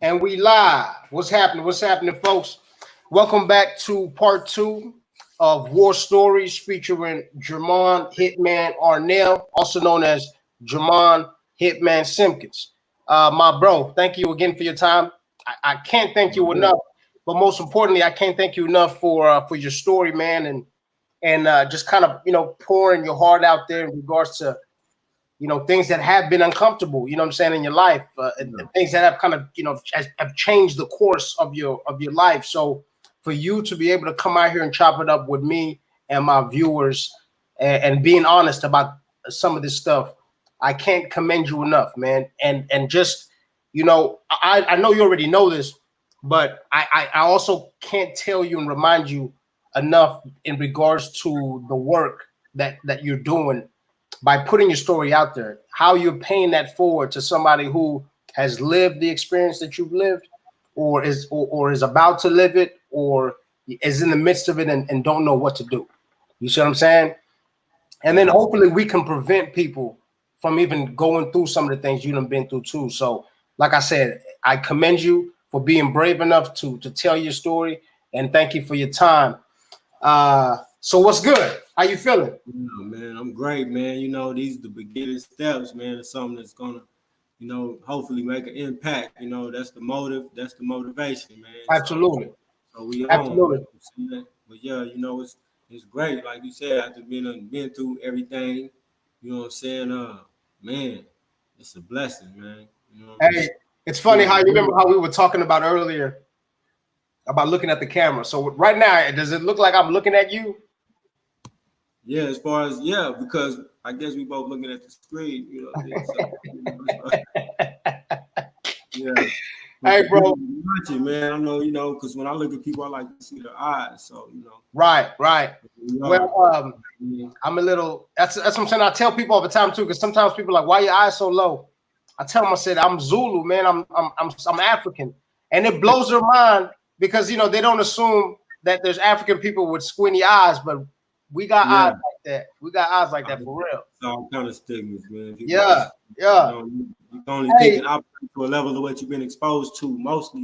And we live. What's happening? What's happening, folks? Welcome back to part two of War Stories featuring Jermon Hitman Arnell, also known as Jermon Hitman Simpkins. My bro, thank you again for your time. I can't thank you enough, but most importantly, I can't thank you enough for your story, man, and just kind of pouring your heart out there in regards to things that have been uncomfortable, you know what I'm saying, in your life, and things that have kind of, have changed the course of your life. So for you to be able to come out here and chop it up with me and my viewers and being honest about some of this stuff, I can't commend you enough, man. And just, I know you already know this, but I also can't tell you and remind you enough in regards to the work that you're doing by putting your story out there, how you're paying that forward to somebody who has lived the experience that you've lived, or is about to live it, or is in the midst of it and don't know what to do. You see what I'm saying? And then hopefully we can prevent people from even going through some of the things you've been through too. So, like I said, I commend you for being brave enough to tell your story, and thank you for your time. So what's good? How you feeling? Man, I'm great, man. These are the beginning steps, man. It's something that's gonna, hopefully make an impact. That's the motive, that's the motivation, man. Absolutely. So we on. Absolutely. But yeah, it's great. Like you said, after been through everything, you know what I'm saying? Man, it's a blessing, man. Hey, it's funny how you remember how we were talking about earlier about looking at the camera. So right now, does it look like I'm looking at you? Yeah, as far as because I guess we both looking at the screen, so, yeah. Hey, bro. Watching, man. I know, because when I look at people, I like to see their eyes. So, Right. Well, I'm a little. That's what I'm saying. I tell people all the time too, because sometimes people are like, "Why your eyes so low?" I tell them, I said, "I'm Zulu, man. I'm African," and it blows their mind because they don't assume that there's African people with squinty eyes, but we got eyes like that. We got eyes like that for real. It's all kind of stigmas, man. People yeah. You can only take it up to a level of what you've been exposed to, mostly,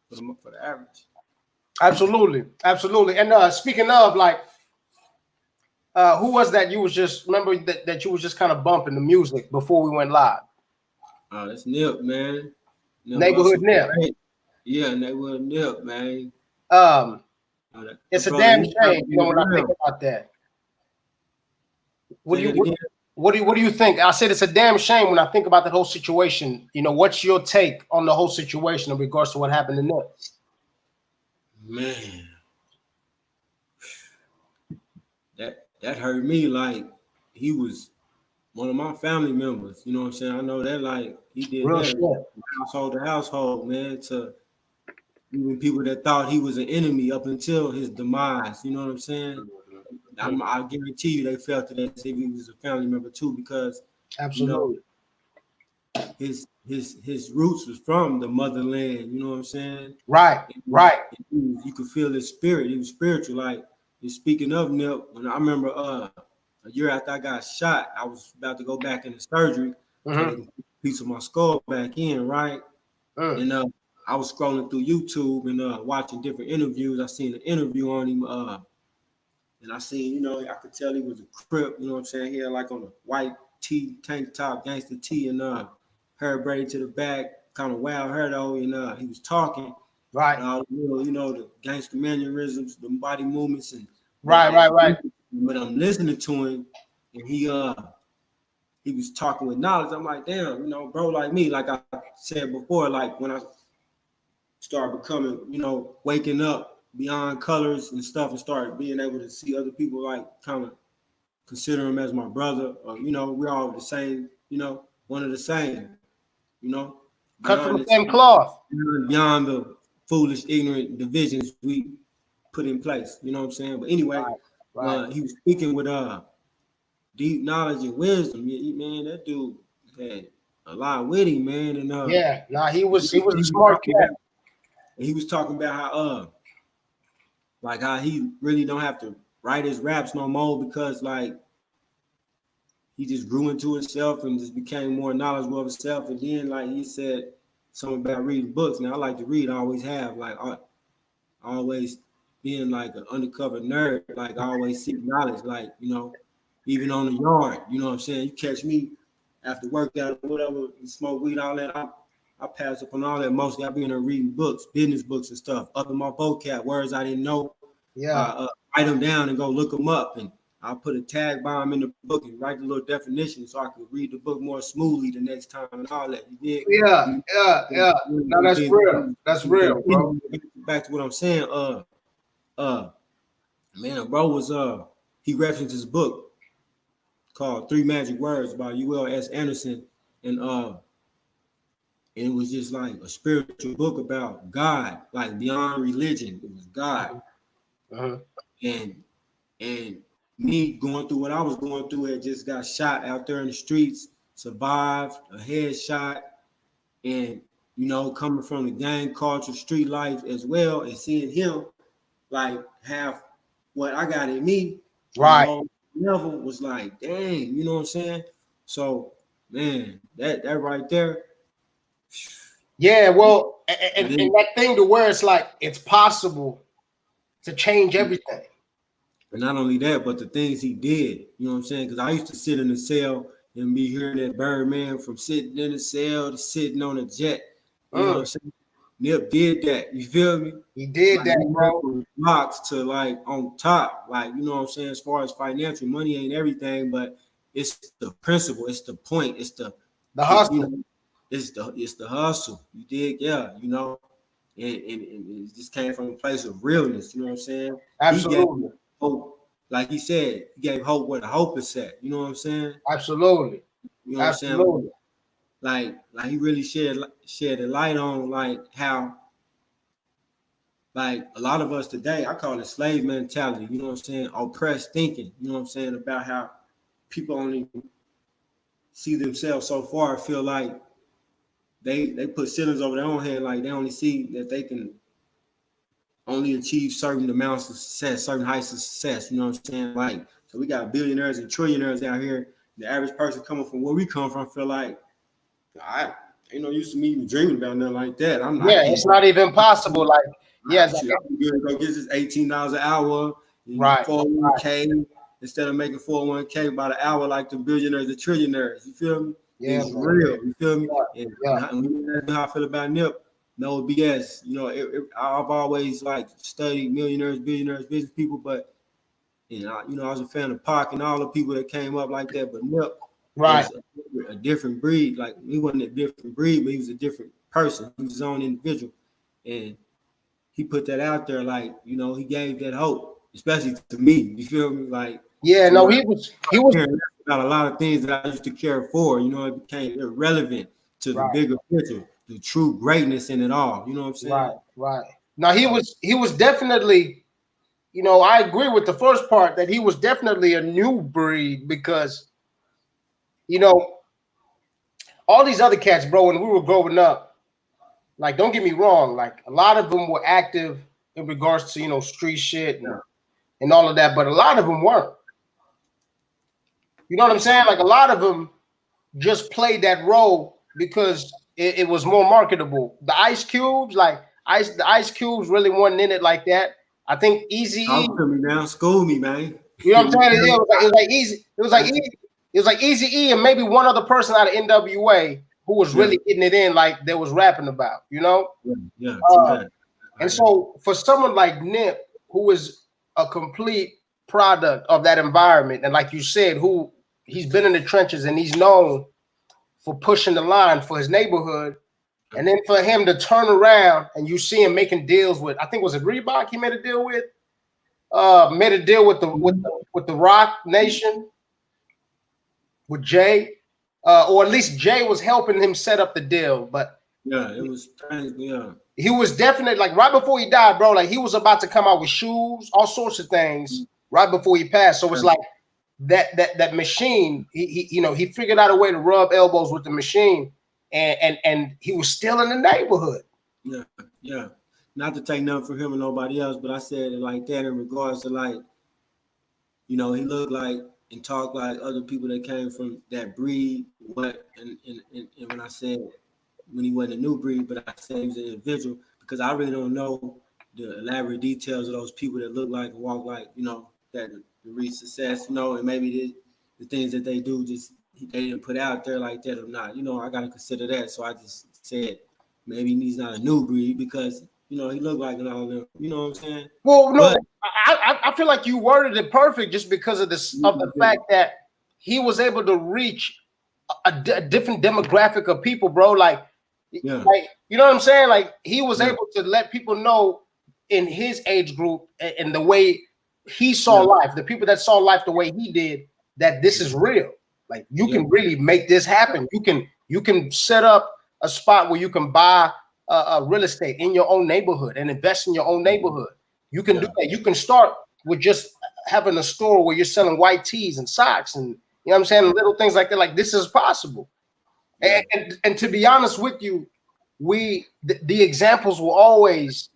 for the average. Absolutely. And speaking of, like, who was that you was just remember that you was just kind of bumping the music before we went live? Oh, that's Nip, man. Neighborhood Nip. Yeah, Neighborhood Nip, man. It's a damn shame, when I think about that. What do you think? I said it's a damn shame when I think about that whole situation. What's your take on the whole situation in regards to what happened to Nip? Man, that hurt me. Like, he was one of my family members. You know what I'm saying? I know that, like, he did Real that household to household, man, to even people that thought he was an enemy up until his demise. You know what I'm saying? I guarantee you they felt it as if he was a family member too, because absolutely, his roots was from the motherland. You know what I'm saying? Right. You could feel his spirit. He was spiritual. Like, speaking of Nip, when I remember a year after I got shot, I was about to go back into surgery so they can put a piece of my skull back in, right? And I was scrolling through YouTube and watching different interviews. I seen an interview on him, and I seen, I could tell he was a Crip, you know what I'm saying? He had like on a white tee, tank top, gangster tee, and hair braided to the back, kind of wild hair though, and he was talking. Right. The gangster mannerisms, the body movements, and right. But I'm listening to him, and he was talking with knowledge. I'm like, damn, bro, like me, like I said before, like when I started becoming, waking up beyond colors and stuff, and started being able to see other people, like kind of consider him as my brother, or we're all the same, one of the same, cut from the same cloth, beyond the foolish, ignorant divisions we put in place. You know what I'm saying? But anyway, right. He was speaking with deep knowledge and wisdom. Man, that dude had a lot with him, man. And he was a smart cat. And he was talking about how how he really don't have to write his raps no more, because like he just grew into himself and just became more knowledgeable of himself. And then, like he said, something about reading books. Now I like to read. I always have. Like I always being like an undercover nerd. Like I always seek knowledge. Like even on the yard. You know what I'm saying? You catch me after workout or whatever, smoke weed, all that. I pass up on all that. Mostly I be in there reading books, business books and stuff. Up in my vocab, words I didn't know. Yeah. Write them down and go look them up, and I'll put a tag by them in the book and write the little definition so I can read the book more smoothly the next time and all that. You dig? Yeah. No, that's real. That's real, bro. Back to what I'm saying. Man, bro was he referenced his book called Three Magic Words by U.L.S. Anderson, and it was just like a spiritual book about God, like beyond religion. It was God. Uh-huh. And me going through what I was going through, had just got shot out there in the streets, survived a headshot, and coming from the gang culture, street life as well, and seeing him like have what I got in me, right? Level was like, dang, you know what I'm saying? So, man, that right there. Yeah, well, and that thing to where it's like it's possible to change everything. And not only that, but the things he did, you know what I'm saying? Because I used to sit in the cell and be hearing that Birdman from sitting in the cell to sitting on a jet. You know what I'm saying? Nip did that. You feel me? He did that, bro. Blocks to like on top, like you know what I'm saying. As far as financial, money ain't everything, but it's the principle, it's the point, it's the hustle. It's the hustle. You dig? Yeah, and it just came from a place of realness. You know what I'm saying? Absolutely. Hope, like he said, he gave hope where the hope is at. You know what I'm saying? Absolutely. You know what I'm saying? Like he really shed a light on like how like a lot of us today, I call it slave mentality. You know what I'm saying? Oppressed thinking. You know what I'm saying? About how people only see themselves so far, feel like they put ceilings over their own head, like they only see that they can only achieve certain amounts of success, certain heights of success. You know what I'm saying? Like, so we got billionaires and trillionaires out here. The average person coming from where we come from feel like, I ain't no use to me even dreaming about nothing like that. It's not even possible. Like, I'm gonna go get this $18 an hour, right? 401k instead of making 401k by the hour like the billionaires, the trillionaires. You feel me? Yeah, it's real. You feel me? Yeah. And how I feel about Nip. No BS. I've always like studied millionaires, billionaires, business people, but I was a fan of Pac and all the people that came up like that. But Nip was a different breed. Like he wasn't a different breed, but he was a different person. He was his own individual, and he put that out there. Like he gave that hope, especially to me. You feel me? Like he was about a lot of things that I used to care for. It became irrelevant to the bigger picture. The true greatness in it all. You know what I'm saying? Right. Now he was definitely, I agree with the first part that he was definitely a new breed because, all these other cats, bro, when we were growing up, like, don't get me wrong, like a lot of them were active in regards to, street shit and all of that, but a lot of them weren't. You know what I'm saying? Like a lot of them just played that role because it was more marketable. The Ice Cubes, the Ice Cubes really wasn't in it like that. I think Easy. Talk to me now, school me, man. You know what I'm saying? It was like Easy. It was like Easy E and maybe one other person out of NWA who was really getting it in, like they was rapping about. Yeah. And so for someone like Nip, who is a complete product of that environment, and like you said, who he's been in the trenches and he's known for pushing the line for his neighborhood, and then for him to turn around and you see him making deals with, I think was it Reebok he made a deal with, made a deal with the Rock Nation, with Jay, or at least Jay was helping him set up the deal. But it was he was definitely like right before he died, bro. Like he was about to come out with shoes, all sorts of things right before he passed. So it's like that machine. He figured out a way to rub elbows with the machine, and he was still in the neighborhood. Yeah. Not to take nothing from him or nobody else, but I said it like that in regards to like, he looked like and talked like other people that came from that breed. And when I said when he wasn't a new breed, but I said he was an individual because I really don't know the elaborate details of those people that look like and walk like, that reach success, and maybe the things that they do just they didn't put out there like that or not. I got to consider that. So I just said maybe he's not a new breed because he looked like an all of them. You know what I'm saying? Well, no, but I feel like you worded it perfect just because of the fact that he was able to reach a different demographic of people, bro. Like you know what I'm saying? Like he was able to let people know in his age group and the way he saw life, the people that saw life the way he did, that this is real. Like you can really make this happen. You can set up a spot where you can buy real estate in your own neighborhood and invest in your own neighborhood. You can do that. You can start with just having a store where you're selling white tees and socks and you know what I'm saying, little things like that. Like this is possible. And to be honest with you, the examples will always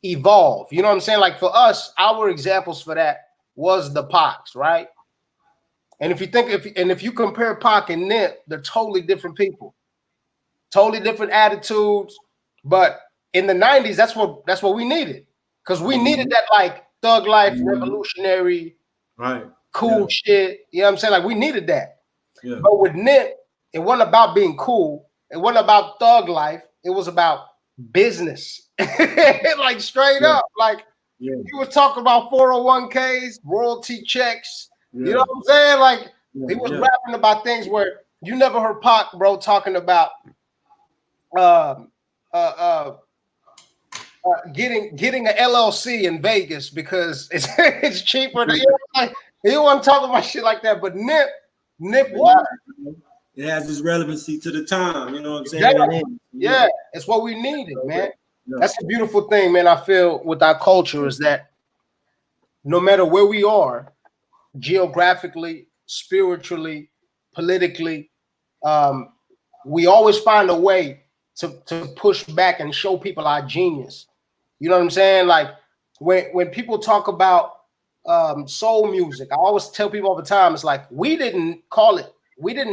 evolve. You know what I'm saying? Like for us, our examples for that was the Pacs, right? And if you compare Pac and Nip, they're totally different people, totally different attitudes. But in the 90s, that's what we needed. Because we needed that like thug life, revolutionary, right, cool shit. You know what I'm saying? Like we needed that. Yeah. But with Nip, it wasn't about being cool. It wasn't about thug life. It was about business. Like straight up. Like he was talking about 401ks, royalty checks. You know what I'm saying? Like he was rapping about things where you never heard Pac, bro, talking about getting an LLC in Vegas because it's cheaper. He wasn't talking about shit like that. But Nip was. It has its relevancy to the time. You know what I'm saying? Yeah, it's what we needed, man. Yeah. That's the beautiful thing, man. I feel with our culture is that no matter where we are, geographically, spiritually, politically, we always find a way to push back and show people our genius. You know what I'm saying? Like when people talk about soul music, I always tell people all the time, it's like we didn't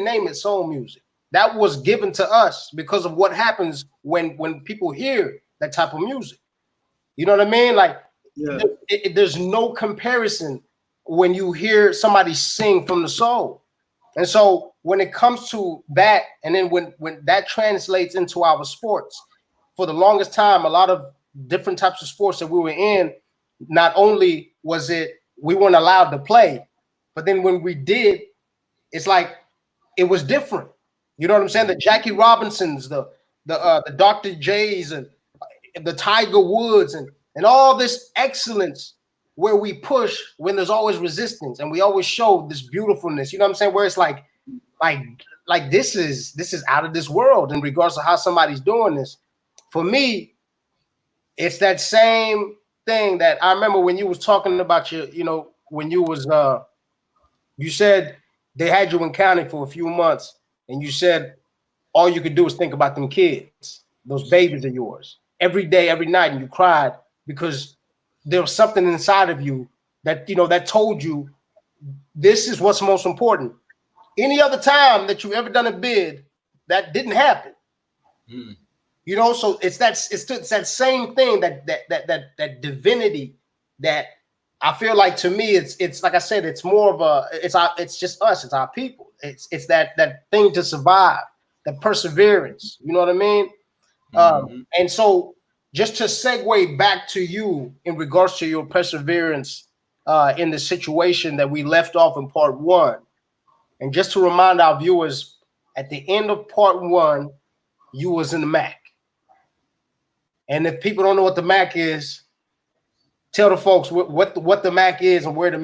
name it soul music. That was given to us because of what happens when people hear that type of music. You know what I mean? Like there's no comparison when you hear somebody sing from the soul. And so when it comes to that, and then when that translates into our sports, for the longest time, a lot of different types of sports that we were in, not only was it we weren't allowed to play, but then when we did, it's like it was different. You know what I'm saying? The Jackie Robinsons, the Dr. J's, and the Tiger Woods, and all this excellence where we push when there's always resistance, and we always show this beautifulness. You know what I'm saying? Where it's like this is out of this world in regards to how somebody's doing this. For me, it's that same thing that I remember when you was talking about when you was you said they had you in county for a few months, and you said all you could do is think about them kids, those babies of yours, every day, every night, and you cried because there was something inside of you that that told you this is what's most important. Any other time that you've ever done a bid, that didn't happen. So it's that same thing, that divinity that I feel like, to me, it's like I said, it's more of it's just us, it's our people. It's that thing to survive, that perseverance. You know what I mean? And so just to segue back to you in regards to your perseverance in the situation that we left off in part one, and just to remind our viewers, at the end of part one, you was in the MAC. And if people don't know what the MAC is, tell the folks what the MAC is and where the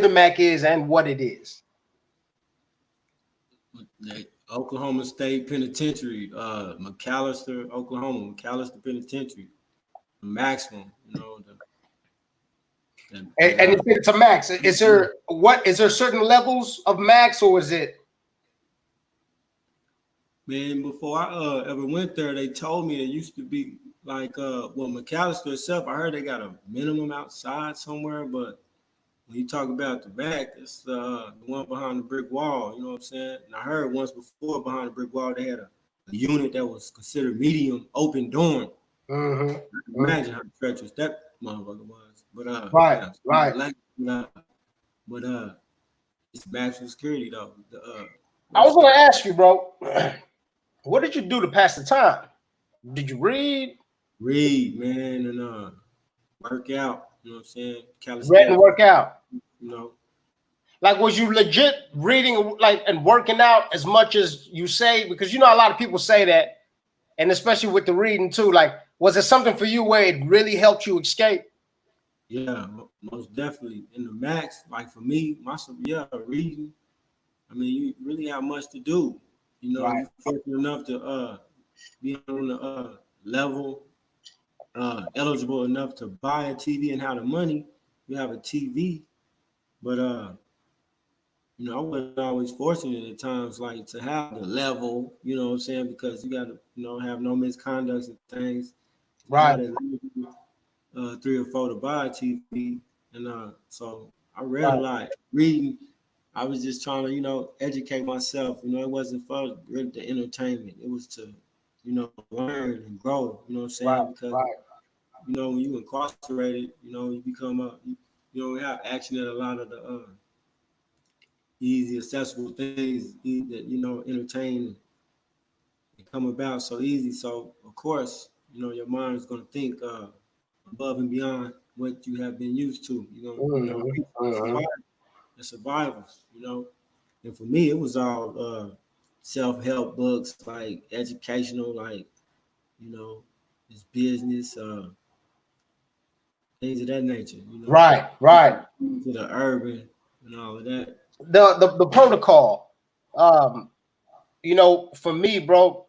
MAC is and what it is. The Oklahoma State Penitentiary, McAlester, Oklahoma, McAlester Penitentiary, maximum. And it's a max. Is there certain levels of max, or is it? Man, before I ever went there, they told me it used to be like McAlester itself. I heard they got a minimum outside somewhere, but when you talk about the back, it's the one behind the brick wall. You know what I'm saying? And I heard once before behind the brick wall they had a unit that was considered medium open dorm. Mm-hmm. Imagine how treacherous that motherfucker was. But Right, yeah, right. like, but it's maximum security though. I was gonna ask you, bro, what did you do to pass the time? Did you read? Read, man, and work out. You know what I'm saying? Read and Calisthenics. work out. You know. Like, was you legit reading, like, and working out as much as you say? Because you know a lot of people say that, and especially with the reading too. Like, was it something for you where it really helped you escape? Yeah, most definitely. In the max, like for me, reading. I mean, you really have much to do. You know, Right. you're fortunate enough to be on the level, eligible enough to buy a TV and have the money. You have a TV, but you know, I wasn't always fortunate at times, like to have the level. You know what I'm saying? Because you got to, you know, have no misconducts and things. Right. Had 3 or 4 to buy a TV, and so I read Right. a lot. Reading, I was just trying to, you know, educate myself. You know, it wasn't for really the entertainment. It was to, you know, learn and grow. You know what I'm saying? Right. Because Right. you know, when you incarcerated, you know, you become you know, we have action at a lot of the easy, accessible things that, you know, entertain and come about so easy. So of course, you know, your mind is going to think above and beyond what you have been used to. You know, survival. You know, and for me, it was all self-help books, like educational, like, you know, it's business, things of that nature. You know, Right. Right. to the urban and all of that. The protocol. You know, for me, bro,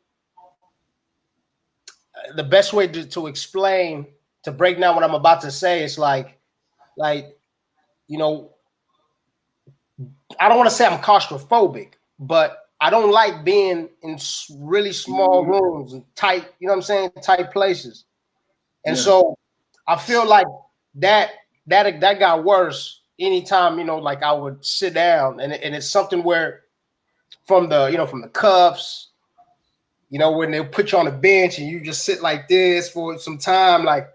the best way to explain, to break down what I'm about to say is like, you know, I don't want to say I'm claustrophobic, but I don't like being in really small rooms and tight, you know what I'm saying, tight places. And so I feel like that got worse anytime, you know, like I would sit down, and it's something where from the cuffs, you know, when they put you on a bench and you just sit like this for some time, like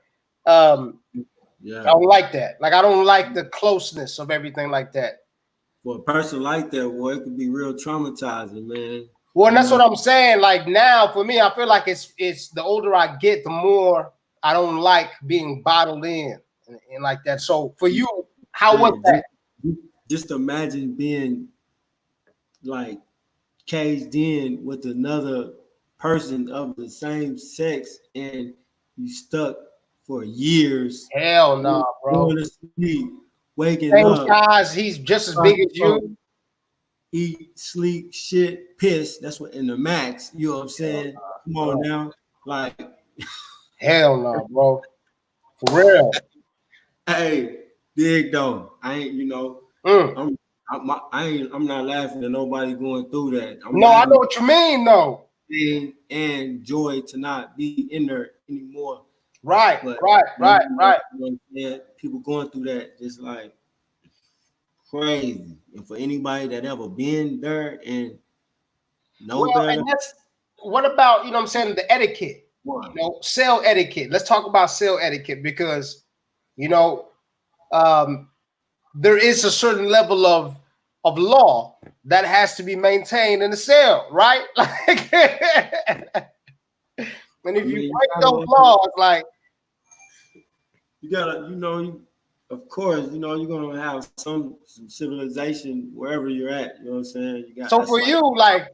I don't like that. Like, I don't like the closeness of everything like that. For a person like that, boy, it could be real traumatizing, man. Well, and that's what I'm saying. Like, now for me, I feel like it's the older I get, the more I don't like being bottled in and like that. So for you, how was that? Just imagine being like caged in with another person of the same sex and you stuck for years. Hell no, bro. Going to sleep, waking Same up. size, he's just as big as you. Eat, sleep, shit, piss. That's what in the max. You know what I'm saying? Come on now. Like, hell no, bro. For real. Hey, big though. I ain't, you know, I'm not laughing at nobody going through that. No, I know what you mean, though. And joy to not be in there anymore. Right, but, right. You know, people going through that just like crazy. And for anybody that ever been there and know better. And what about, you know what I'm saying, the etiquette? What? You know, cell etiquette. Let's talk about cell etiquette because, you know, there is a certain level of law that has to be maintained in the cell, right? Like, and if you break those laws, like, you gotta, you know, of course, you know, you're gonna have some civilization wherever you're at. You know what I'm saying? So for you, like,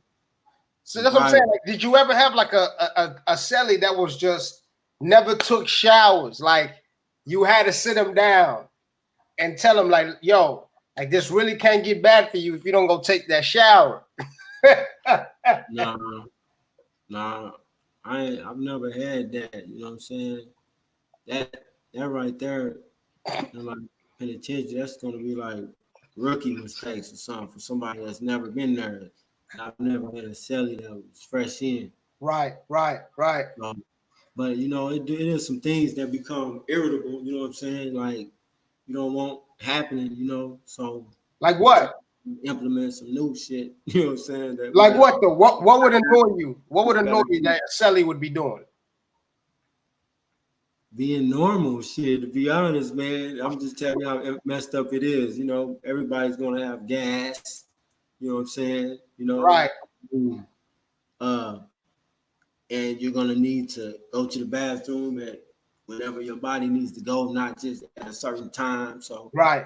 so that's what I'm saying. Like, did you ever have like a cellie that was just never took showers? Like, you had to sit him down and tell him, like, yo, like, this really can't get bad for you if you don't go take that shower. Nah, I've never had that. You know what I'm saying? That right there, you know, like penitentiary, that's gonna be like rookie mistakes or something for somebody that's never been there. I've never had a cellie that was fresh in. Right. But you know, it is some things that become irritable. You know what I'm saying? Like, you don't want happening. You know, so like what? implement some new shit. You know what I'm saying? That like what though? What would annoy you? What would annoy you that Selly would be doing? Being normal shit. To be honest, man, I'm just telling you how messed up it is. You know, everybody's gonna have gas. You know what I'm saying? You know, Right. And you're gonna need to go to the bathroom at whenever your body needs to go, not just at a certain time. So right,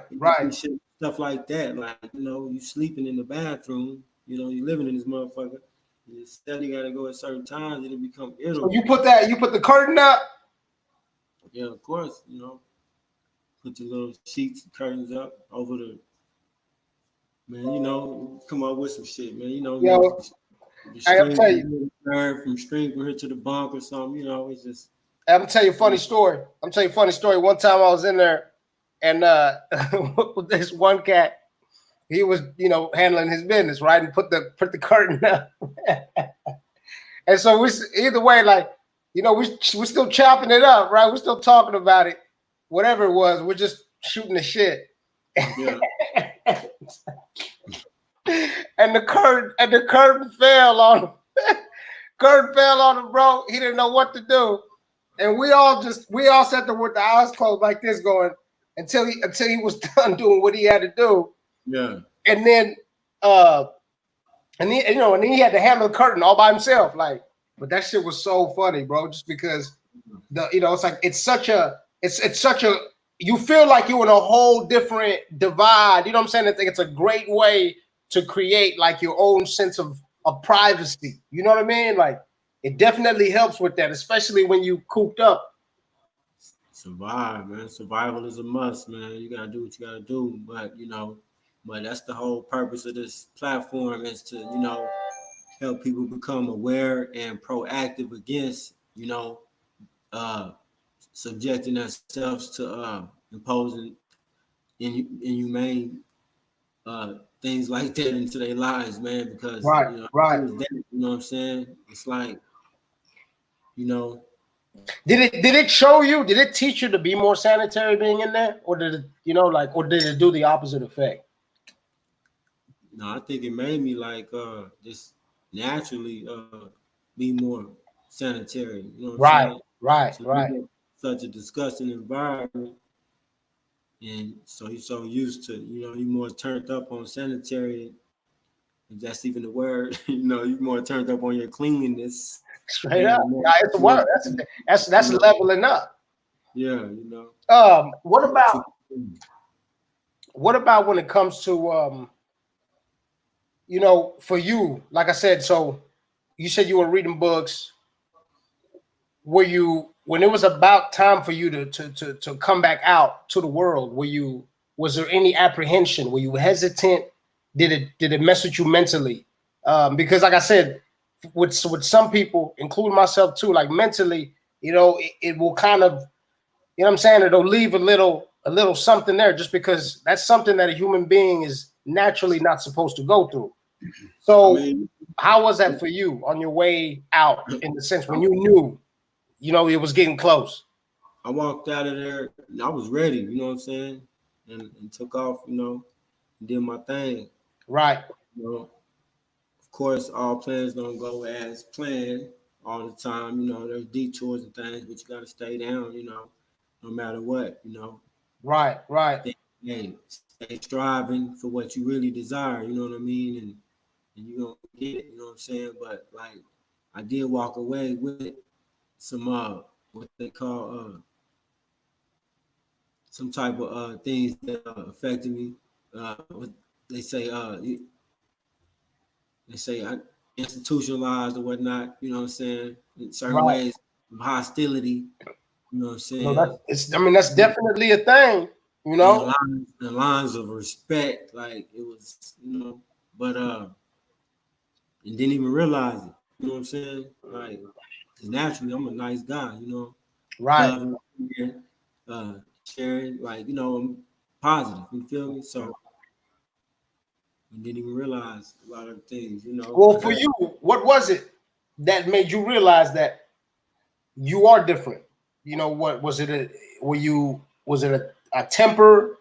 stuff like that. Like, you know, you sleeping in the bathroom, you know, you living in this motherfucker. You steady gotta go at certain times, it'll become irritable. So you put the curtain up? Yeah, of course, you know. Put the little sheets and curtains up over the man, you know, come up with some shit, man. You know, Yo, I'll tell you. From string from here to the bunk or something, you know, it's just I'm gonna tell you a funny story. One time I was in there and this one cat, he was, you know, handling his business, right? And put the curtain up. And so we either way, like, you know, we're still chopping it up, right? We're still talking about it, whatever it was. We're just shooting the shit. Yeah. and the curtain fell on him. Curtain fell on him, bro. He didn't know what to do. And we all sat there with the eyes closed like this, going until he was done doing what he had to do. Yeah. And then and then he had to handle the curtain all by himself. Like, but that shit was so funny, bro. Just because it's like it's such a you feel like you're in a whole different divide. You know what I'm saying? I think it's a great way to create like your own sense of privacy. You know what I mean? Like it definitely helps with that, especially when you cooped up. Survive, man. Survival is a must, man. You gotta do what you gotta do. But that's the whole purpose of this platform is to, you know, help people become aware and proactive against, you know, subjecting themselves to imposing inhumane things like that into their lives, man. Because right. You know what I'm saying? It's like, you know. Did it show you? Did it teach you to be more sanitary being in there, or did it, or did it do the opposite effect? No, I think it made me like just naturally be more sanitary. You know what I'm saying? Right. Such a disgusting environment, and so you're so used to, you know, you're more turned up on sanitary. If that's even the word, you know, you're more turned up on your cleanliness. Straight up, it's a word. That's leveling up. Yeah, you know. What about when it comes to you know, for you, like I said, so you said you were reading books. Were you, when it was about time for you to come back out to the world, was there any apprehension? Were you hesitant? Did it mess with you mentally? Because like I said, with some people, including myself too, like mentally, you know, it will kind of, you know what I'm saying? It'll leave a little something there just because that's something that a human being is naturally not supposed to go through. So how was that for you on your way out, in the sense when you knew, you know, it was getting close? I walked out of there and I was ready, you know what I'm saying? And took off, you know, and did my thing. Right. You know, of course, all plans don't go as planned all the time. You know, there's detours and things, but you got to stay down, you know, no matter what, you know. Right. Hey, stay striving for what you really desire, you know what I mean? And you're going to get it, you know what I'm saying? But, like, I did walk away with some, what they call, some type of things that affected me. What they say, institutionalized or whatnot, you know what I'm saying? In certain ways of hostility, you know what I'm saying? No, that's definitely a thing, you know. The lines of respect, like it was, you know, but and didn't even realize it, you know what I'm saying? Like, because naturally I'm a nice guy, you know. Right. Sharing, like, you know, I'm positive, you feel me? So I didn't even realize a lot of things, you know. Well, for you, what was it that made you realize that you are different? You know, what was it? Was it a temper?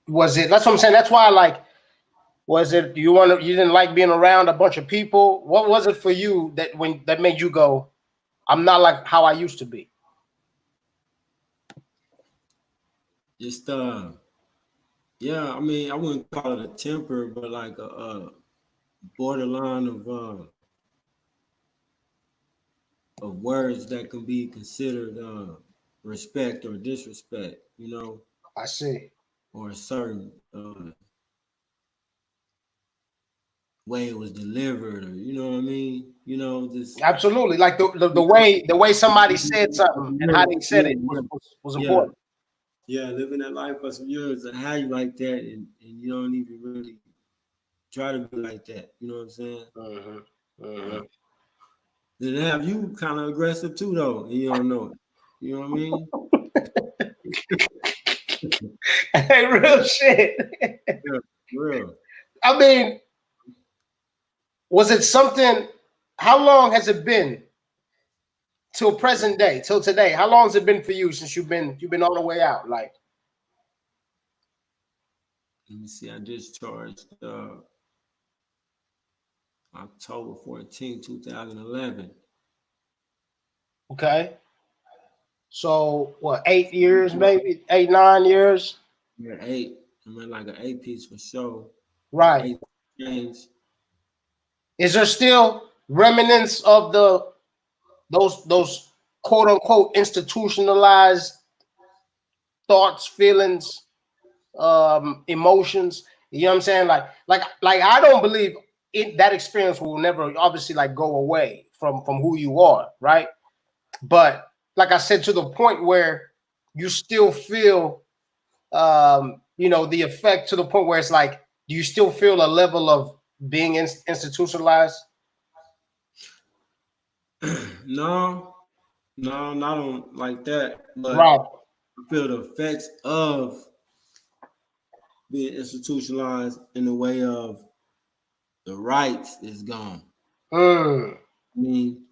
Was it? That's what I'm saying. That's why, like, Was it you didn't like being around a bunch of people? What was it for you that made you go, I'm not like how I used to be? Just yeah, I mean, I wouldn't call it a temper, but like a borderline of words that can be considered respect or disrespect, you know, I see. or a certain way it was delivered, or you know what I mean, you know, just Absolutely. Like the way somebody said something and how they said it was yeah, important. yeah, living that life for some years and how you like that, and you don't even really try to be like that, you know what I'm saying? Mm-hmm. Mm-hmm. Then have you kind of aggressive too, though, and you don't know it. You know what I mean? Hey, real shit. Yeah, real. I mean, was it something? How long has it been till present day, till today? How long has it been for you since you've been on the way out? Like, Let me see. I discharged October 14, 2011. okay, so what? 8 years, maybe 8, 9 years, Yeah, eight. I mean, like an eight piece for sure. Like right? eight games. Is there still remnants of those quote unquote institutionalized thoughts, feelings, emotions? You know what I'm saying? Like I don't believe that experience will never obviously like go away from who you are, right? But like I said, to the point where you still feel the effect, to the point where it's like, do you still feel a level of being institutionalized? No, no, not on like that. But Right. I feel the effects of being institutionalized in the way of the rights is gone. Mm, I mean,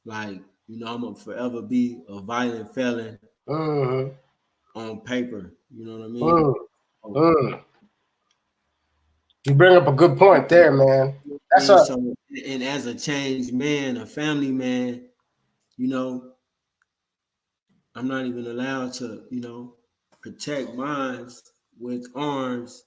like, I'm gonna forever be a violent felon mm, on paper. You know what I mean? mm, So, mm. You bring up a good point there, man. That's and a so, and as a changed man, a family man, you know, I'm not even allowed to, protect mines with arms,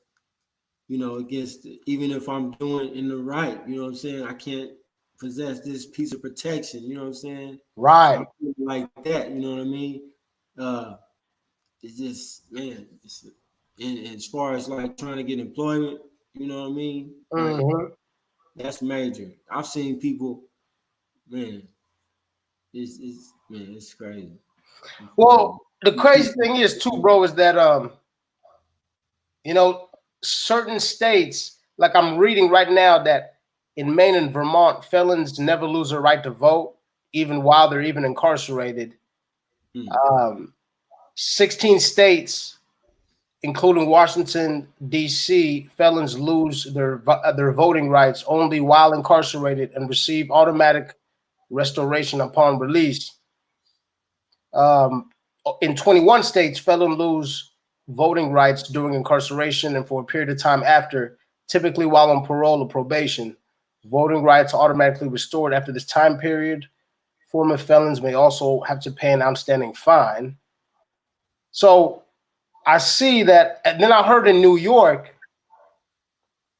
against even if I'm doing in the right, you know what I'm saying? I can't possess this piece of protection, you know what I'm saying? So right. I'm feeling like that, you know what I mean? Uh, it's just, man, and as far as like trying to get employment, you know what I mean? Like Hmm. that's major. I've seen people, man, it's crazy. It's crazy. Well, the crazy thing is too, bro, is that you know, certain states, like I'm reading right now that in Maine and Vermont, felons never lose their right to vote, even while they're even incarcerated. Hmm. 16 states, including Washington, D.C., felons lose their voting rights only while incarcerated and receive automatic restoration upon release. Um, in 21 states, felons lose voting rights during incarceration and for a period of time after, typically while on parole or probation. Voting rights are automatically restored after this time period. Former felons may also have to pay an outstanding fine. So I see that, and then I heard in New York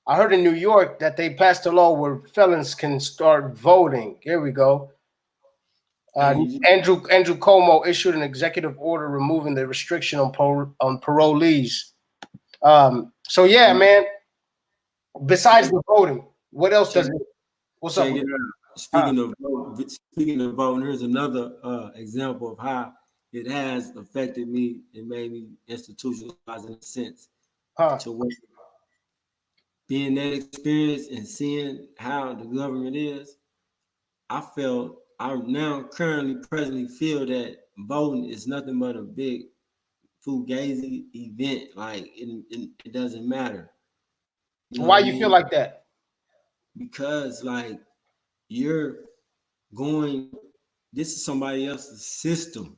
that they passed a law where felons can start voting. Here we go. Hey, Andrew Cuomo issued an executive order removing the restriction on parolees. So yeah, man. Besides check, the voting, what else check, does it? What's up check with it it? out. Huh? Speaking of voting, here's another example of how it has affected me and made me institutionalized in a sense Huh? to where being that experience and seeing how the government is, I now currently presently feel that voting is nothing but a big fugazi event. Like it doesn't matter. You know what Why I you feel mean? like that? Because like you're going, this is somebody else's system.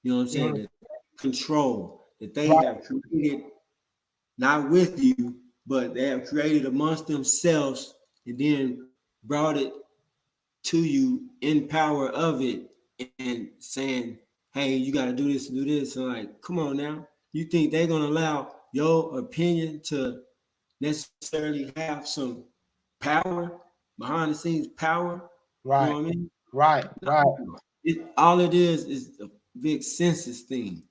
You know what I'm saying? Mhm. That control that they Right. have created, not with you, but they have created amongst themselves and then brought it to you in power of it and saying, hey, you got to do this and do this. And like, come on now. You think they're going to allow your opinion to necessarily have some power, behind the scenes power? Right. You know what I mean? Right. All it is a big census thing.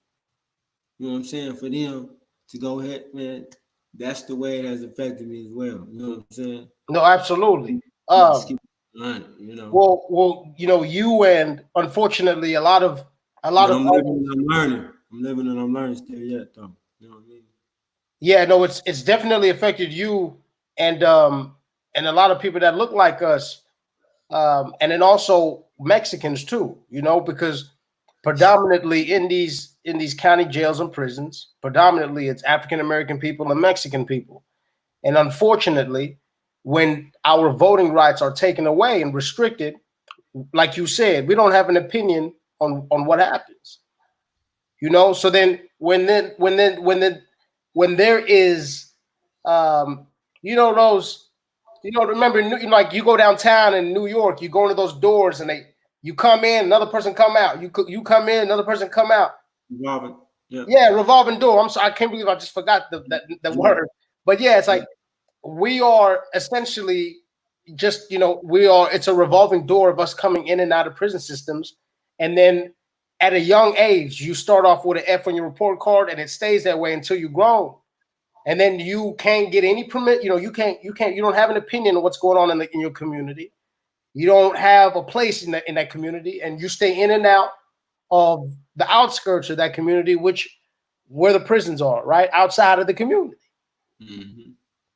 You know what I'm saying? For them to go ahead, man, that's the way it has affected me as well. You know what I'm saying? No, absolutely. You know. Well, you and unfortunately a lot of I'm living and I'm learning. I'm living and I'm learning still yet, though. You know what I mean? Yeah, no, it's definitely affected you and a lot of people that look like us, and then also Mexicans too. Because predominantly in these county jails and prisons, predominantly it's African American people and Mexican people, and unfortunately, when our voting rights are taken away and restricted, like you said, we don't have an opinion on what happens. So then when there is those, remember, like you go downtown in New York, you go into those doors and you come in, another person come out, you come in, another person come out. Revolving. Yeah, revolving door. I'm sorry, I can't believe I just forgot the word. But yeah, it's like we are essentially just, it's a revolving door of us coming in and out of prison systems. And then at a young age, you start off with an F on your report card and it stays that way until you're grown. And then you can't get any permit. You don't have an opinion on what's going on in your community. You don't have a place in that community, and you stay in and out of the outskirts of that community, where the prisons are, right outside of the community. Mm-hmm.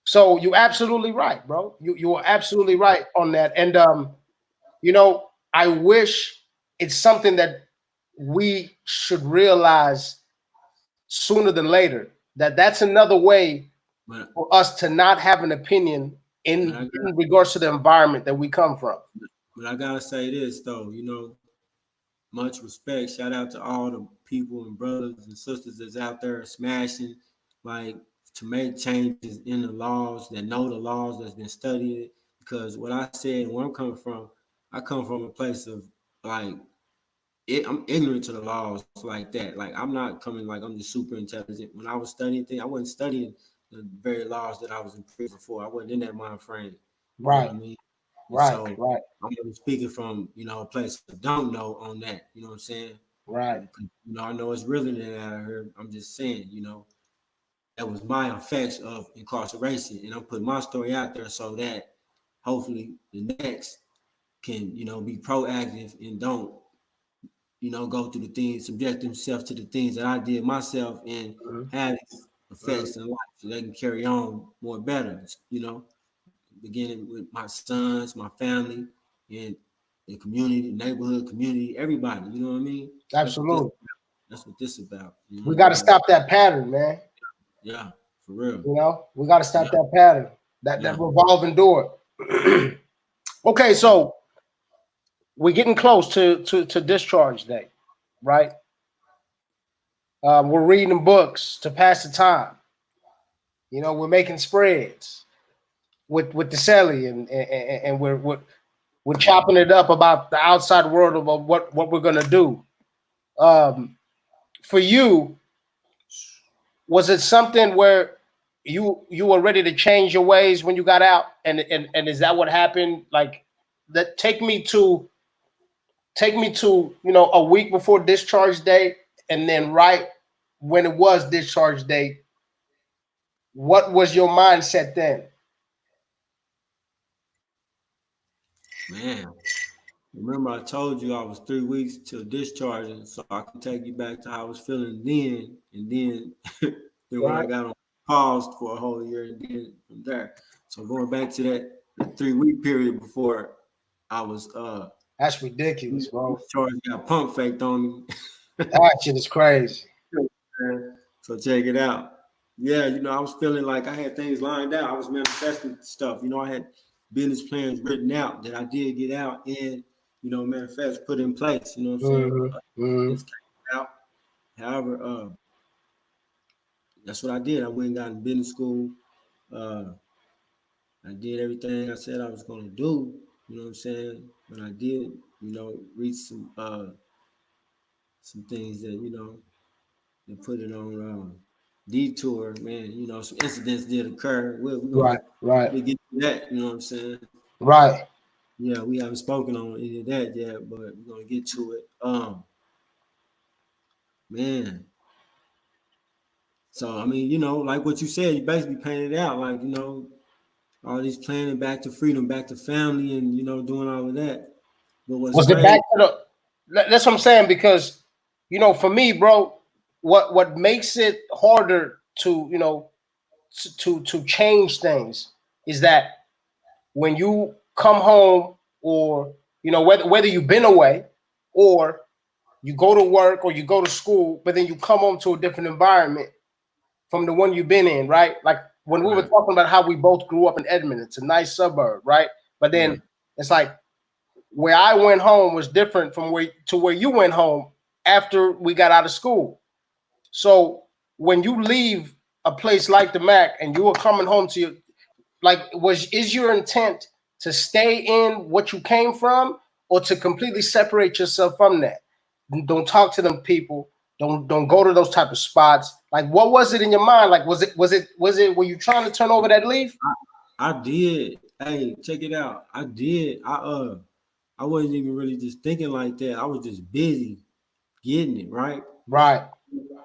So you're absolutely right, bro. You are absolutely right on that. And I wish it's something that we should realize sooner than later, that's another way for us to not have an opinion in regards to the environment that we come from. But I gotta say this though, much respect. Shout out to all the people and brothers and sisters that's out there smashing, like, to make changes in the laws, that know the laws, that's been studying it. Because what I said, where I'm coming from, I come from a place of like, I'm ignorant to the laws like that. Like, I'm not coming like I'm just super intelligent. When I was studying things, I wasn't studying the very laws that I was in prison for. I wasn't in that mind frame. Right. You know what I mean? Right. I'm speaking from, a place I don't know on that. You know what I'm saying? Right. I know it's realer than that out here. I'm just saying, that was my effects of incarceration. And I'm putting my story out there so that hopefully the next can, be proactive and don't, go through the things, subject themselves to the things that I did myself and have these effects in life so they can carry on more better, beginning with my sons, my family, and the community, neighborhood community, everybody. You know what I mean? Absolutely. That's what this is about. We got to stop that pattern, man. Yeah, for real. We got to stop that pattern, that revolving door. Okay, so we're getting close to discharge day, right? We're reading books to pass the time. We're making spreads with the celly, and we're chopping it up about the outside world of what we're gonna do. For you, was it something where you were ready to change your ways when you got out, and is that what happened? Like, that take me to a week before discharge day, and then right when it was discharge day, what was your mindset then? Man, remember I told you I was 3 weeks till discharging, so I can take you back to how I was feeling then, and then when I got on pause for a whole year, and then from there. So going back to that 3-week period before I was that's ridiculous, bro. Discharged, got pump faked on me. That shit is crazy. So check it out. Yeah, I was feeling like I had things lined out. I was manifesting stuff. I had business plans written out that I did get out and, manifest, put in place. You know what I'm saying? It's came out. However, that's what I did. I went and got in business school, I did everything I said I was gonna do. You know what I'm saying? But I did, reach some things that they put it on detour. Man, some incidents did occur. We're Right, gonna right, get to that. You know what I'm saying? right. Yeah, we haven't spoken on any of that yet, but we're gonna get to it. Man. So I mean, like what you said, you basically painted out, like all these planning back to freedom, back to family, and doing all of that. But what's Was it back crazy? to the? That's what I'm saying, because for me, bro, what makes it harder to to change things is that when you come home, or whether you've been away, or you go to work, or you go to school, but then you come home to a different environment from the one you've been in, right? Like when we were Right, talking about how we both grew up in Edmond, it's a nice suburb, right? But yeah, then it's like where I went home was different from where you went home after we got out of school. So when you leave a place like the Mac and you are coming home to your, like, is your intent to stay in what you came from, or to completely separate yourself from that? Don't talk to them people. Don't go to those type of spots. Like, what was it in your mind? Like, were you trying to turn over that leaf? I did. Hey, check it out. I did. I wasn't even really just thinking like that. I was just busy getting it right, Right. Hold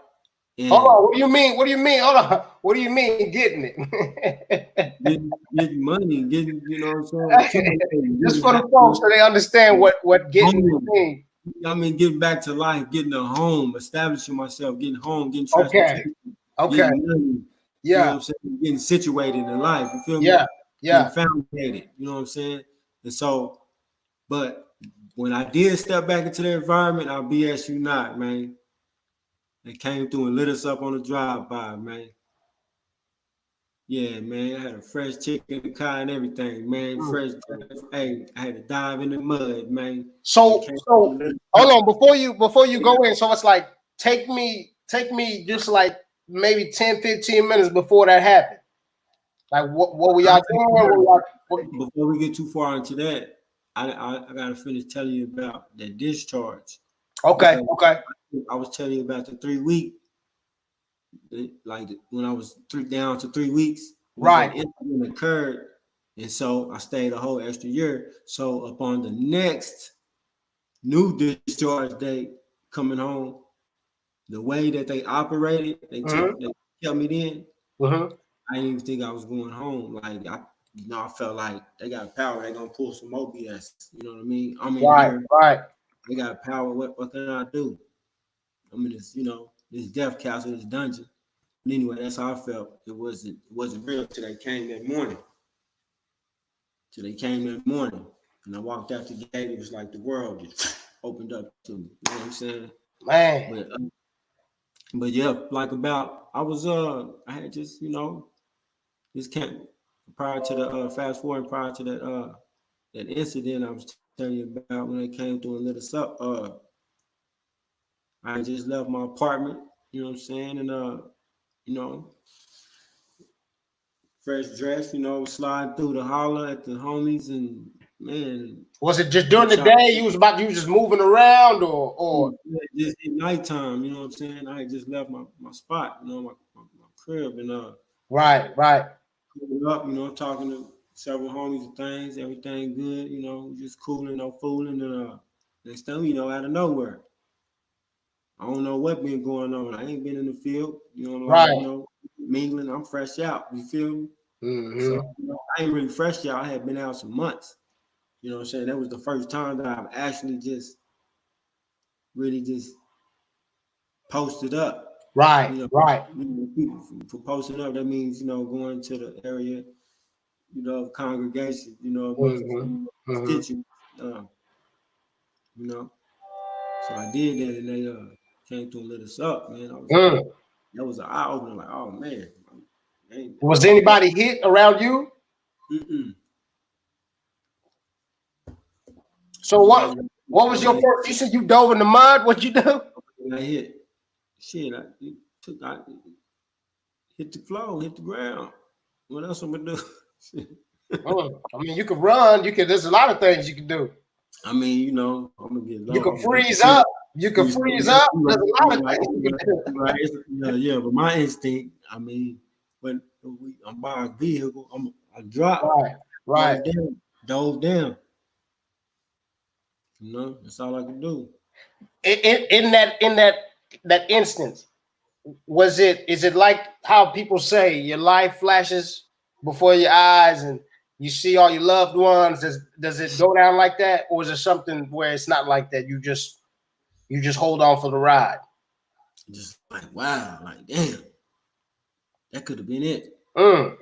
and on. What do you mean? What do you mean? Hold on. What do you mean getting it? getting money, getting what I'm saying, accumulating, Just getting for back the folks to so they understand what getting it home. means. I mean, getting back to life, getting a home, establishing myself, getting home, getting Okay. transportation, Okay. getting money. You know what Yeah. I'm saying? Getting situated in life. You feel me? Yeah. Getting Yeah. founded. You know what I'm saying? And so, but when I did step back into the environment, I'll BS you not, man. They came through and lit us up on the drive-by, man. Yeah, man. I had a fresh chicken in the car and everything, man. Mm. Fresh. Hey, I had to dive in the mud, man. They So came through so and lit us hold up. on, before you go in. So it's like take me just like maybe 10-15 minutes before that happened. Like what were y'all doing? Before we get too far into that, I gotta finish telling you about that discharge, Okay, because okay. I was telling you about the 3 week, like when I was down to 3 weeks when Right. that incident occurred, and so I stayed a whole extra year. So upon the next new discharge date coming home, the way that they operated, Mm-hmm. they kept me in. Mm-hmm. I didn't even think I was going home. Like I felt like they got power. They gonna pull some more BS. You know what I mean? I'm in Right, here. right. They got power. What can I do? I'm in this, this death castle, this dungeon. But anyway, that's how I felt. It wasn't real till they came that morning. And I walked out the gate. It was like the world just opened up to me. You know what I'm saying? Man. But yeah, like about I had just this camp prior to the fast forward prior to that incident I was telling you about when they came through and lit us up. I just left my apartment, you know what I'm saying, and you know, fresh dress, sliding through the holler at the homies, and man, Was it just they during the shot day? You was just moving around, or just at nighttime, you know what I'm saying. I had just left my spot, my crib, and right, right. pulled up, talking to several homies and things, everything good, just cooling, no fooling, and next thing out of nowhere. I don't know what been going on. I ain't been in the field, Right. mingling. I'm fresh out. You feel me? So Mm-hmm. I ain't really fresh out. I had been out some months. You know what I'm saying? That was the first time that I've actually just really just posted up. Right, right. People for posting up, that means, going to the area, congregation, amongst Mm-hmm. the Mm-hmm. constituents, you know. So I did that, and they came to and lit us up, man. Mm. That was an eye opener. Like, oh man, Was anybody hit around you? mm-mm. So what was your first? You said you dove in the mud. What'd you do? I hit, shit, I hit the floor, hit the ground. What else I'm gonna do? I mean, you can run. You can. There's a lot of things you can do. I mean, you know, I'm gonna get You low. can I'm gonna freeze up. You can freeze freeze up. up. There's a lot of things you can do. Yeah. But my instinct, I mean, when I'm by a vehicle, I drop, Right, right. dove down. You know, that's all I can do. In that instance, is it like how people say your life flashes before your eyes and you see all your loved ones? Does it go down like that, or is it something where it's not like that? You just hold on for the ride. Just like wow, like damn, that could have been it. Mm,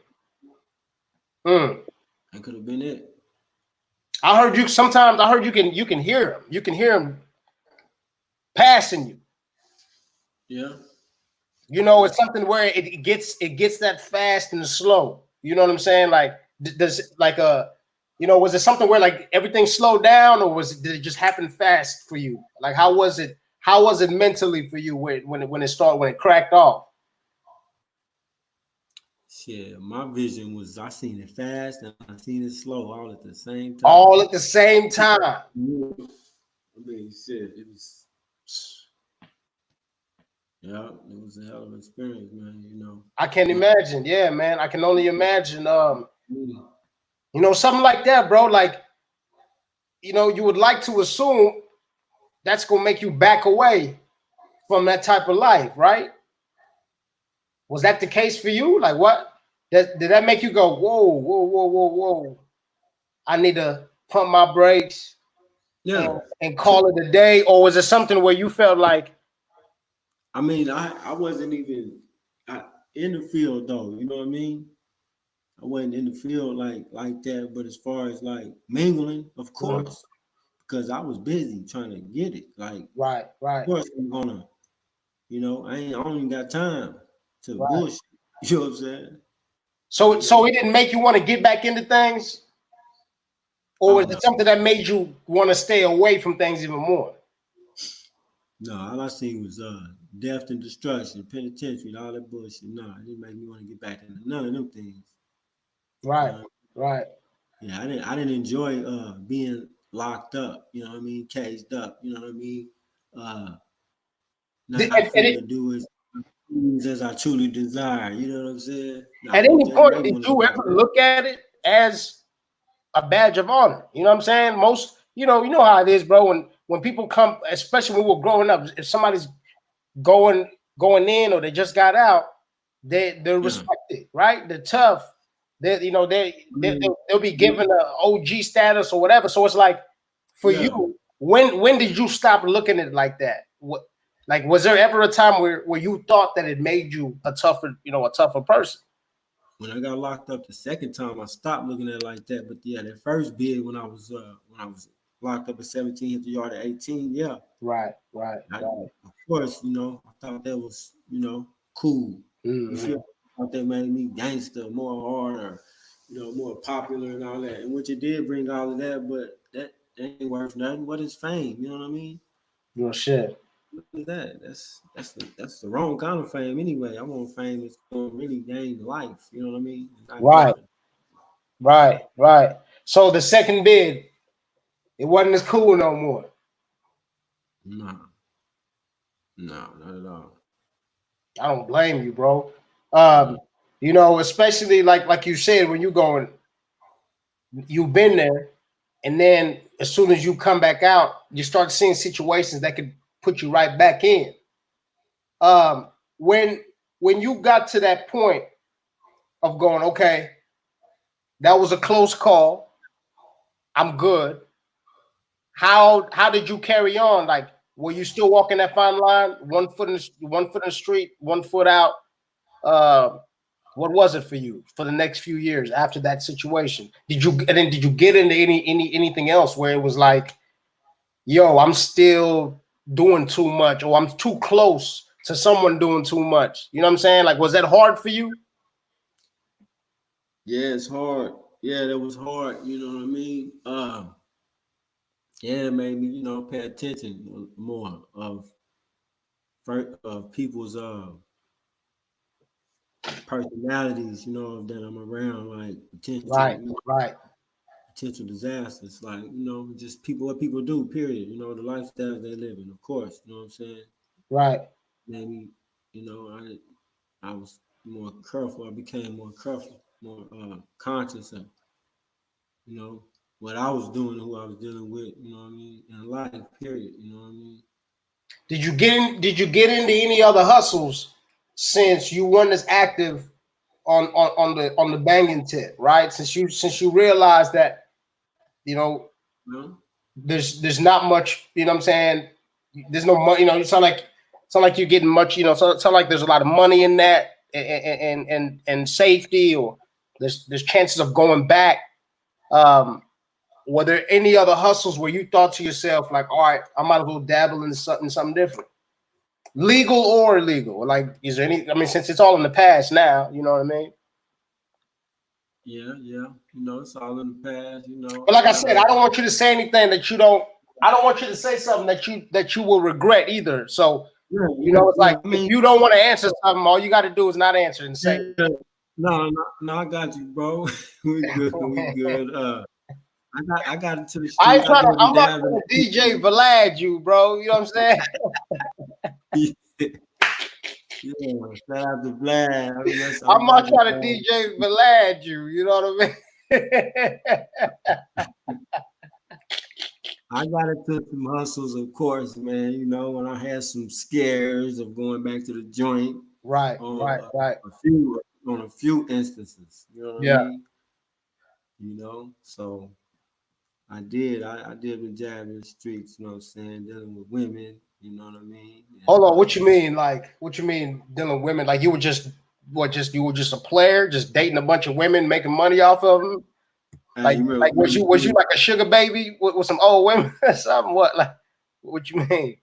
mm. That could have been it. I heard you. Sometimes I heard you can hear him. You can hear him passing you. Yeah. It's something where it gets that fast and slow. You know what I'm saying? Like does like was it something where like everything slowed down, or did it just happen fast for you? Like how was it? How was it mentally for you when it cracked off? Shit, my vision was I seen it fast and I seen it slow all at the same time. All at the same time. I mean, shit, it was. Yeah, it was a hell of an experience, man. You know. I can imagine. Yeah, man. I can only imagine. Mm. Something like that, bro. Like, you would like to assume that's gonna make you back away from that type of life, right? Was that the case for you? Like, what did that make you go, whoa, whoa, whoa, whoa, whoa? I need to pump my brakes Yeah. and call it a day, or was it something where you felt like, I mean, I wasn't even in the field though. You know what I mean? I wasn't in the field like that. But as far as like mingling, of course, because I was busy trying to get it. Like, right, of course, I'm gonna. I don't even got time to right? bullshit. You know what I'm saying? So it didn't make you want to get back into things, or was Oh it no, something that made you want to stay away from things even more? no. All I seen was death and destruction, penitentiary, and all that bullshit. No, it didn't make me want to get back into none of them things. Right, Uh, right. yeah, I didn't enjoy being locked up. You know what I mean? Caged up. You know what I mean? Uh, Did, not free to do as I truly desire. You know what I'm saying? No, at it any didn't make point, me did want to you get back ever in look at it as a badge of honor? You know what I'm saying? Most, you know how it is, bro. When people come, especially when we're growing up, if somebody's going going in or they just got out, they're there. Yeah. respected, right? They're tough. They they'll be Yeah. given a OG status or whatever. So it's like for Yeah. you, when did you stop looking at it like that? What like was there ever a time where you thought that it made you a tougher person? When I got locked up the second time, I stopped looking at it like that. But yeah, that first bid when I was locked up at 17, hit the yard at 18. Yeah, Right, right, right. of course, I thought that was cool. You Mhm. feel? I thought that made me gangster, more hard, or more popular and all that. And which it did bring all of that, but that ain't worth nothing. What is fame? You know what I mean? Your shit. What is that? That's the wrong kind of fame anyway. I want fame that's going to really gain life. You know what I mean? Not Right, nothing. right, right. So the second bid, it wasn't as cool no more. No, no, not at all. I don't blame you, bro. Mm. Especially like you said, when you've been there, and then as soon as you come back out, you start seeing situations that could put you right back in. Um, when when you got to that point of going, okay, that was a close call. I'm good. How did you carry on? Like, were you still walking that fine line, one foot in the street, one foot out? Uh, what was it for you for the next few years after that situation? Did you get into anything else where it was like, yo, I'm still doing too much, or I'm too close to someone doing too much? You know what I'm saying? Like, was that hard for you? Yeah, it's hard. Yeah, that was hard. You know what I mean? Yeah, it made me, pay attention more of people's personalities, that I'm around, like Right, right, potential disasters, like just what people do. Period. The lifestyles they live in, of course. You know what I'm saying? right. Maybe I was more careful. I became more careful, more conscious of what I was doing, who I was dealing with. You know what I mean? In life, period. You know what I mean? Did you get into any other hustles since you weren't as active on the banging tip, right? Since you realized that, you know, there's not much, you know what I'm saying? There's no money, you sound like you're getting much, so it sound like there's a lot of money in that and safety, or there's chances of going back. Were there any other hustles where you thought to yourself, like, all right, I might as well dabble in something different? Legal or illegal? Like, is there any, I mean, since it's all in the past now, you know what I mean? Yeah. It's all in the past, But like I said, I don't want you to say anything that you don't, I don't want you to say something that you will regret either. So, it's like, if you don't want to answer something, all you got to do is not answer and say. No, I got you, bro. We good. I got into the streets. I'm not trying to DJ Vlad you, bro. You know what I'm saying? Yeah, shout out to Vlad. I'm not trying to DJ Vlad you. You know what I mean? I got into some hustles, of course, man. When I had some scares of going back to the joint. Right. On a few instances. You know what I mean? So I did the jab in the streets, you know what I'm saying, dealing with women, you know what I mean? Hold on, what you mean? Like, what you mean dealing with women? Like, you were just a player, just dating a bunch of women, making money off of them? Like was you like a sugar baby with some old women or something? What you mean?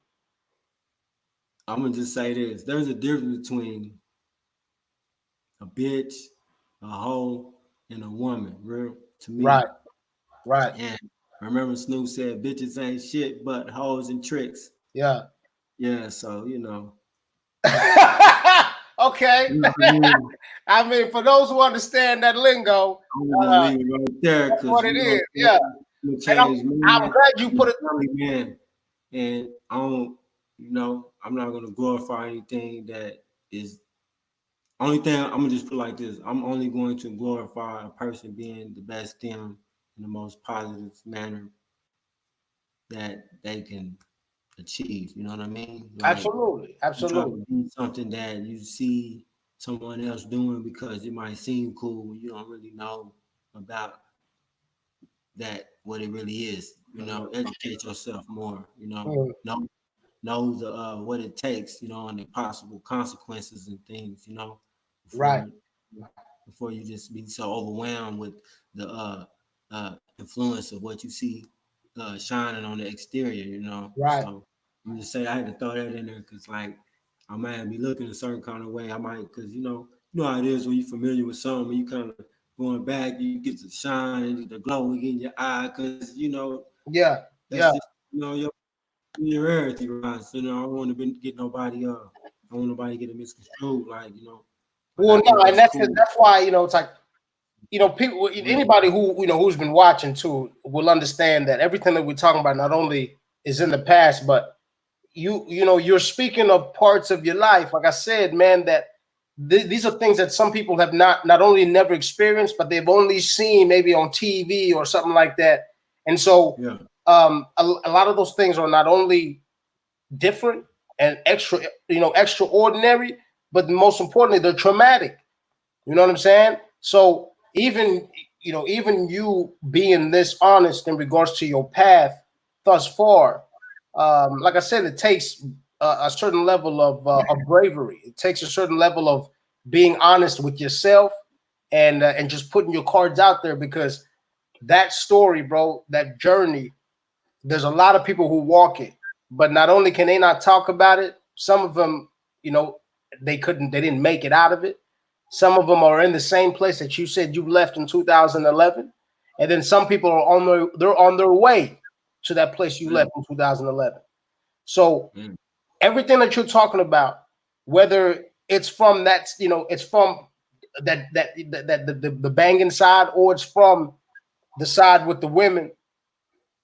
I'm gonna just say this: there's a difference between a bitch, a hoe, and a woman. Real to me, right. And I remember Snoop said, "Bitches ain't shit but hoes and tricks." Yeah. So Okay. I mean, for those who understand that lingo, leave it right there, that's what it is. Yeah. I'm glad you put it. Man. And I'm not gonna glorify anything that is. Only thing I'm gonna just put like this: I'm only going to glorify a person being the best them in the most positive manner that they can achieve. You know what I mean? Like, absolutely. Something that you see someone else doing because it might seem cool. You don't really know about that, what it really is. Educate yourself more. Know what it takes. And the possible consequences and things. Before you just be so overwhelmed with the influence of what you see shining on the exterior. Right. So I'm just say I had to throw that in there because like I might be looking a certain kind of way. I might because you know how it is when you're familiar with something, you kind of going back, you get the shine and the glow in your eye because that's just, your rarity rise. I don't want to get nobody I don't want nobody to get it misconstrued, Well, no, and that's why it's like people, anybody who who's been watching too will understand that everything that we're talking about not only is in the past, but you're speaking of parts of your life. Like I said, man, that these are things that some people have not only never experienced, but they've only seen maybe on TV or something like that. And so, a lot of those things are not only different and extraordinary, but most importantly, they're traumatic. You know what I'm saying? So even you being this honest in regards to your path thus far, like I said, it takes a certain level of bravery. It takes a certain level of being honest with yourself and just putting your cards out there, because that story, bro, that journey, there's a lot of people who walk it, but not only can they not talk about it, some of them, they didn't make it out of it. Some of them are in the same place that you said you left in 2011, and then some people are they're on their way to that place you left in 2011. So everything that you're talking about, whether it's from that, it's from the banging side, or it's from the side with the women.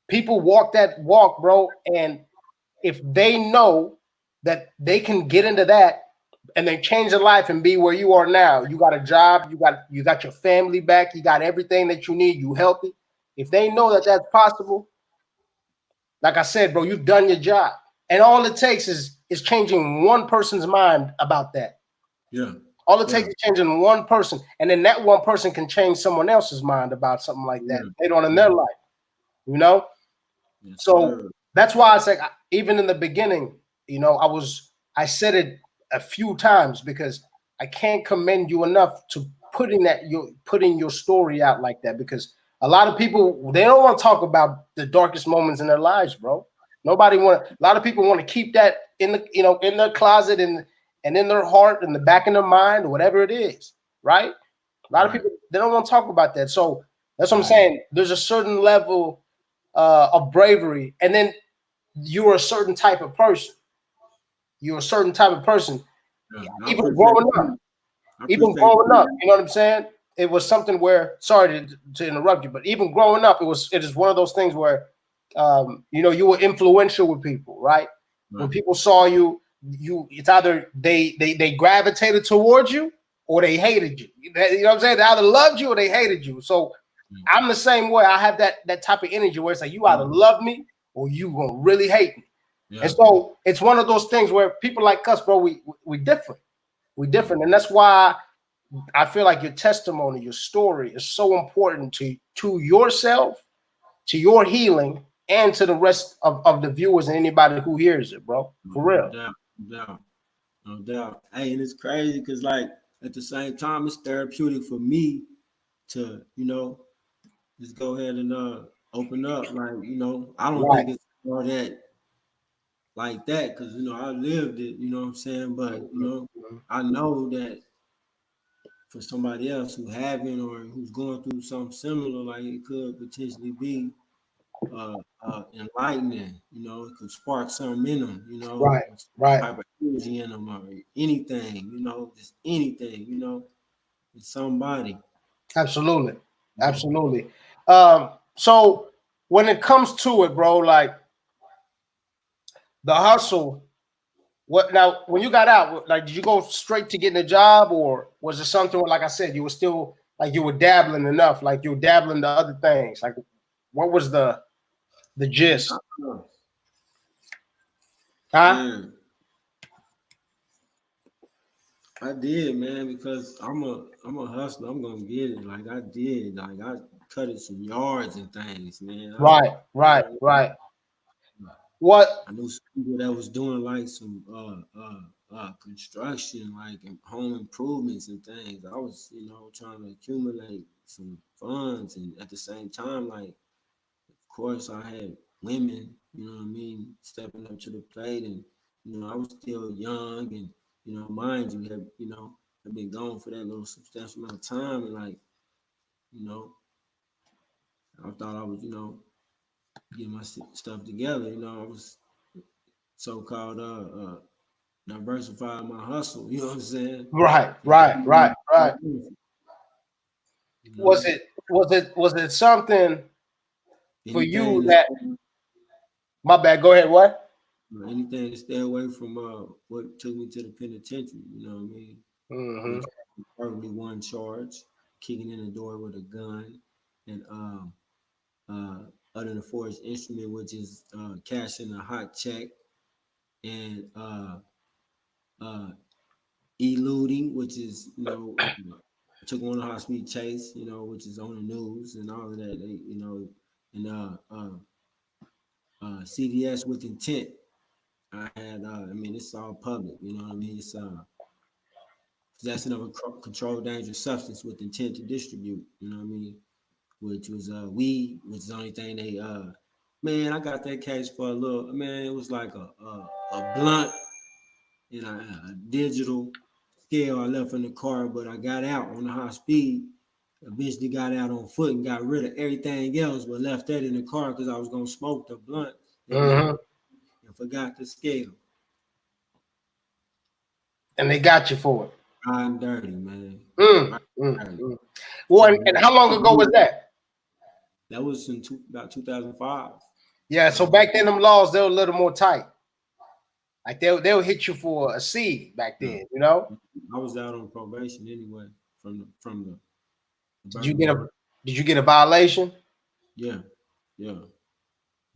People walk that walk, bro, and if they know that they can get into that and they change their life and be where you are now, you got a job, you got your family back, you got everything that you need, you healthy. If they know that that's possible, like I said, bro, you've done your job, and all it takes is changing one person's mind about that. Yeah. All it takes is changing one person, and then that one person can change someone else's mind about something like that later on in their life. You know, so that's why I say, even in the beginning, you know, I said it a few times because I can't commend you enough to putting your story out like that, because a lot of people, they don't want to talk about the darkest moments in their lives, bro. A lot of people want to keep that in their closet and in their heart and the back of their mind, or whatever it is, right? A lot of people, they don't want to talk about that. So that's what I'm saying. There's a certain level of bravery, and then you're a certain type of person. You're a certain type of person. Yeah, even growing up, you know what I'm saying? It was something where, sorry to interrupt you, but even growing up, it is one of those things where, you know, you were influential with people, right? When people saw you, it's either they gravitated towards you or they hated you. You know what I'm saying? They either loved you or they hated you. So I'm the same way. I have that type of energy where it's like, you either love me or you gonna really hate me. Yeah. And so it's one of those things where people like us, bro, we different. We different. And that's why I feel like your testimony, your story is so important to yourself, to your healing, and to the rest of the viewers and anybody who hears it, bro. For real. No doubt. Hey, and it's crazy because, like, at the same time, it's therapeutic for me to, you know, just go ahead and open up. Like, you know, I don't think it's all that like that, because, you know, I lived it, you know what I'm saying? But, you know, I know that for somebody else who haven't or who's going through something similar, like, it could potentially be enlightening, you know, it could spark something in them, you know, type of energy in them or anything, you know, just anything, you know, it's somebody. Absolutely. Absolutely. So when it comes to it, bro, like the hustle, what now when you got out, like, did you go straight to getting a job, or was it something where, like I said, you were still like you were dabbling enough, like you were dabbling to other things? Like, what was the gist? Huh? I did, man, because I'm a hustler. I'm gonna get it. Like I did. Like I cutted some yards and things, man. Right. What? I knew some people that was doing like some construction, like home improvements and things. I was, you know, trying to accumulate some funds, and at the same time, like, of course, I had women, you know what I mean, stepping up to the plate, and you know, I was still young, and you know, mind you, have been gone for that little substantial amount of time, and like, you know, I thought I was, you know, getting my stuff together. You know, I was so-called diversifying my hustle. You know what I'm saying? Right. You know? Was it something for you that? My bad. Go ahead. What? Anything to stay away from what took me to the penitentiary. You know what I mean? Mm-hmm. Probably one charge, kicking in the door with a gun, and other than a forged instrument, which is cashing a hot check, and eluding, which is, you know, took on a high-speed chase, you know, which is on the news and all of that, you know, and CVS with intent. I had, I mean, it's all public, you know what I mean? It's possession of a controlled dangerous substance with intent to distribute, you know what I mean? Which was weed, which is the only thing they, man, I got that case for a little, man, it was like a blunt and a digital scale I left in the car, but I got out on the high speed. Eventually got out on foot and got rid of everything else, but left that in the car because I was gonna smoke the blunt and forgot the scale. And they got you for it. riding dirty, man. Mm. Well, and how long ago was that? That was in about 2005. Yeah, so back then them laws they were a little more tight. Like they'll hit you for a C back then, you know. I was out on probation anyway from the Did you get a violation? Yeah.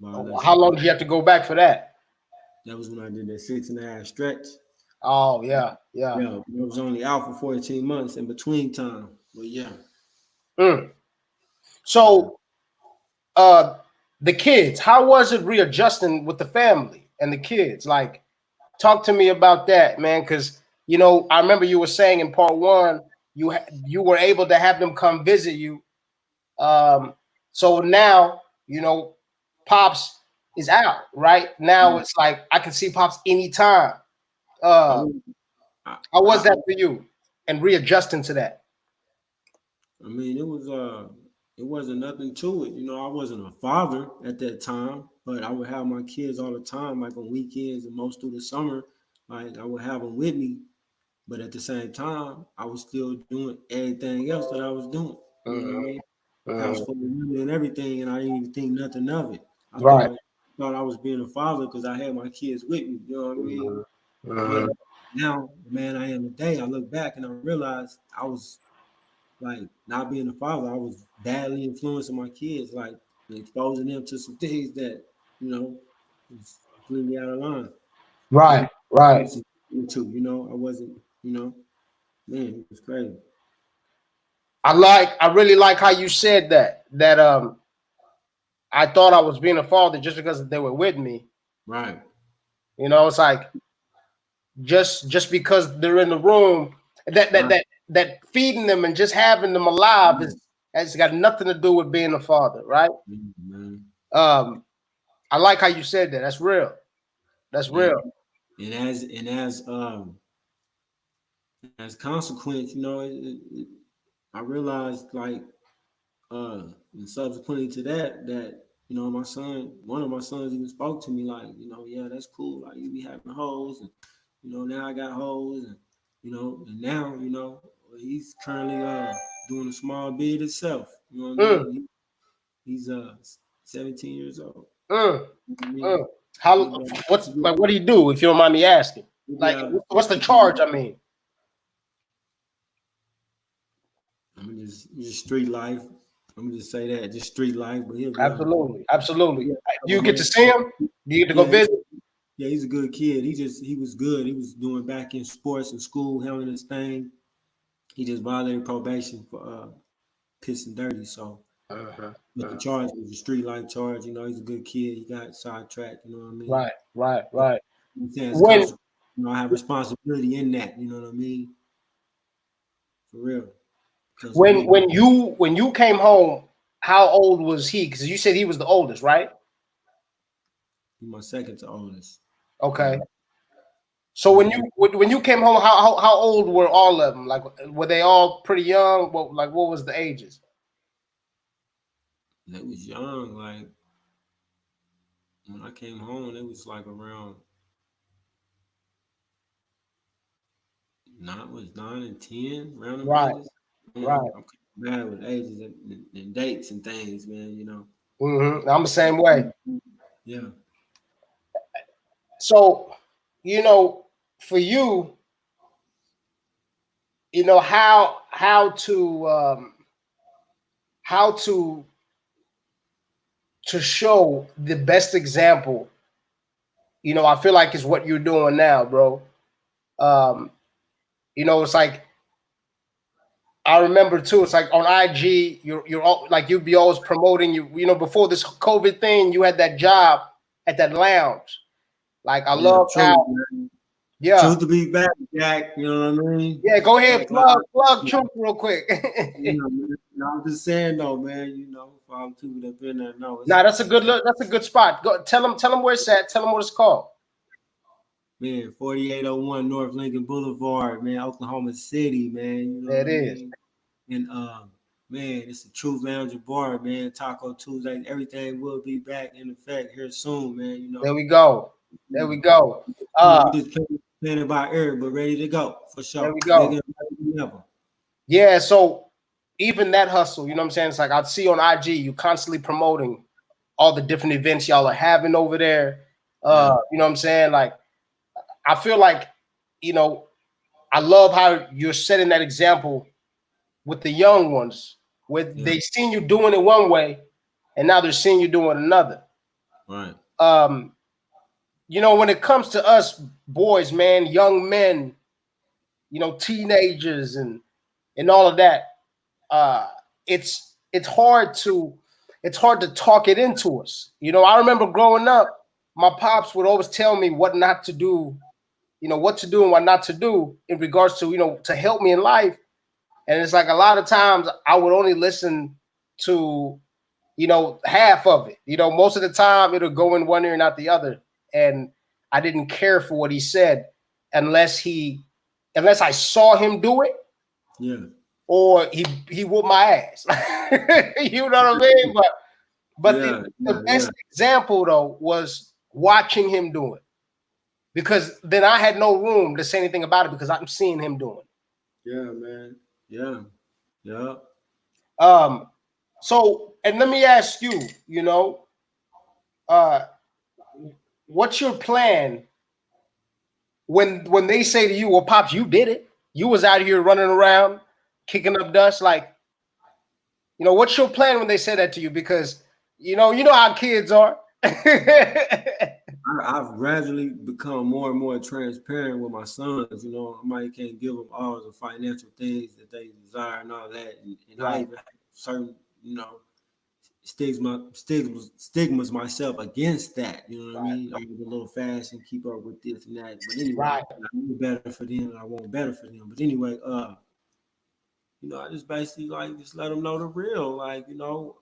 How long did you have to go back for that? That was when I did that 6.5 stretch. Oh yeah. It was only out for 14 months in between time. But yeah. So the kids, how was it readjusting with the family and the kids? Like, talk to me about that, man, because you know, I remember you were saying in part one, you were able to have them come visit you. So now, you know, Pops is out, right? Now it's like I can see Pops anytime. How was that for you and readjusting to that? I mean, it wasn't nothing to it. You know, I wasn't a father at that time, but I would have my kids all the time, like on weekends and most through the summer. Like I would have them with me, but at the same time, I was still doing everything else that I was doing. You know what I mean? House full of women and everything, and I didn't even think nothing of it. I thought I was being a father because I had my kids with me. You know what I mean? But now, man, I am today. I look back and I realized I was like not being a father. I was badly influencing my kids, like exposing them to some things that you know was completely out of line. Right. Into I wasn't. Man, it was crazy. I really like how you said that I thought I was being a father just because they were with me. Right. You know, it's like just because they're in the room, that feeding them and just having them alive has got nothing to do with being a father, right? I like how you said that. That's real. That's real. And as consequence, I realized like and subsequently to that one of my sons even spoke to me like, yeah, that's cool. Like you be having hoes and now I got hoes and and now, he's currently doing a small bid itself. You know what I mean? He's 17 years old. What do you do if you don't mind me asking? Like what's the charge? I mean, just street life. I'm gonna just say that, just street life. But absolutely. Do you get to see him? Do you get to go visit? Yeah, he's a good kid. He was good. He was doing back in sports and school, handling his thing. He just violated probation for pissing dirty. So the charge was a street life charge. He's a good kid. He got sidetracked. You know what I mean? Right. I have responsibility in that. You know what I mean? For real. When you came home, how old was he? Because you said he was the oldest, right? He's my second to oldest. Okay. So when you came home, how old were all of them? Like, were they all pretty young? What was the ages? They was young. Like when I came home, it was like around 9 and 10, around the ages. Right. I'm bad with ages and dates and things, man. I'm the same way. Yeah. So, for you, how to show the best example. I feel like it's what you're doing now, bro. It's like I remember too. It's like on IG, you're all, like you'd be always promoting before this COVID thing, you had that job at that lounge. Like I love how. Yeah. Truth to be back, Jack. You know what I mean? Yeah, go ahead, plug Truth real quick. I'm just saying though, man. For all the people that been there, know. Nah, that's a good spot. Go tell them where it's at. Tell them what it's called. Man, 4801 North Lincoln Boulevard, man, Oklahoma City, man. There it is. And man, it's the Truth Lounge Bar, man. Taco Tuesday, everything will be back in effect here soon, man. There we go. We just playing it by ear, but ready to go. For sure. There we go. Yeah, so even that hustle, you know what I'm saying? It's like I'd see on IG, you constantly promoting all the different events y'all are having over there. You know what I'm saying? Like, I feel like, you know, I love how you're setting that example with the young ones, where they seen you doing it one way, and now they're seeing you doing another. Right. You know, when it comes to us boys, man, young men, you know, teenagers and all of that, it's hard to talk it into us. You know, I remember growing up, my pops would always tell me what not to do, you know, what to do and what not to do in regards to, you know, to help me in life. And it's like a lot of times I would only listen to, you know, half of it. You know, most of the time it'll go in one ear and out the other. And I didn't care for what he said unless I saw him do it. Yeah. Or he whooped my ass. You know what I mean? But the best example though was watching him do it. Because then I had no room to say anything about it because I'm seeing him doing it. Yeah, man. Yeah. Yeah. So, and let me ask you, you know, what's your plan when they say to you, well, Pops, you did it. You was out here running around, kicking up dust. Like, you know, what's your plan when they say that to you? Because, you know how kids are. I've gradually become more and more transparent with my sons. You know, I might can't give them all the financial things that they desire and all that. And I even have certain, you know, stigmas myself against that. You know what I mean? I'm a little fast and keep up with this and that. But anyway, I want better for them and I want better for them. But anyway, you know, I just basically like just let them know the real. Like, you know,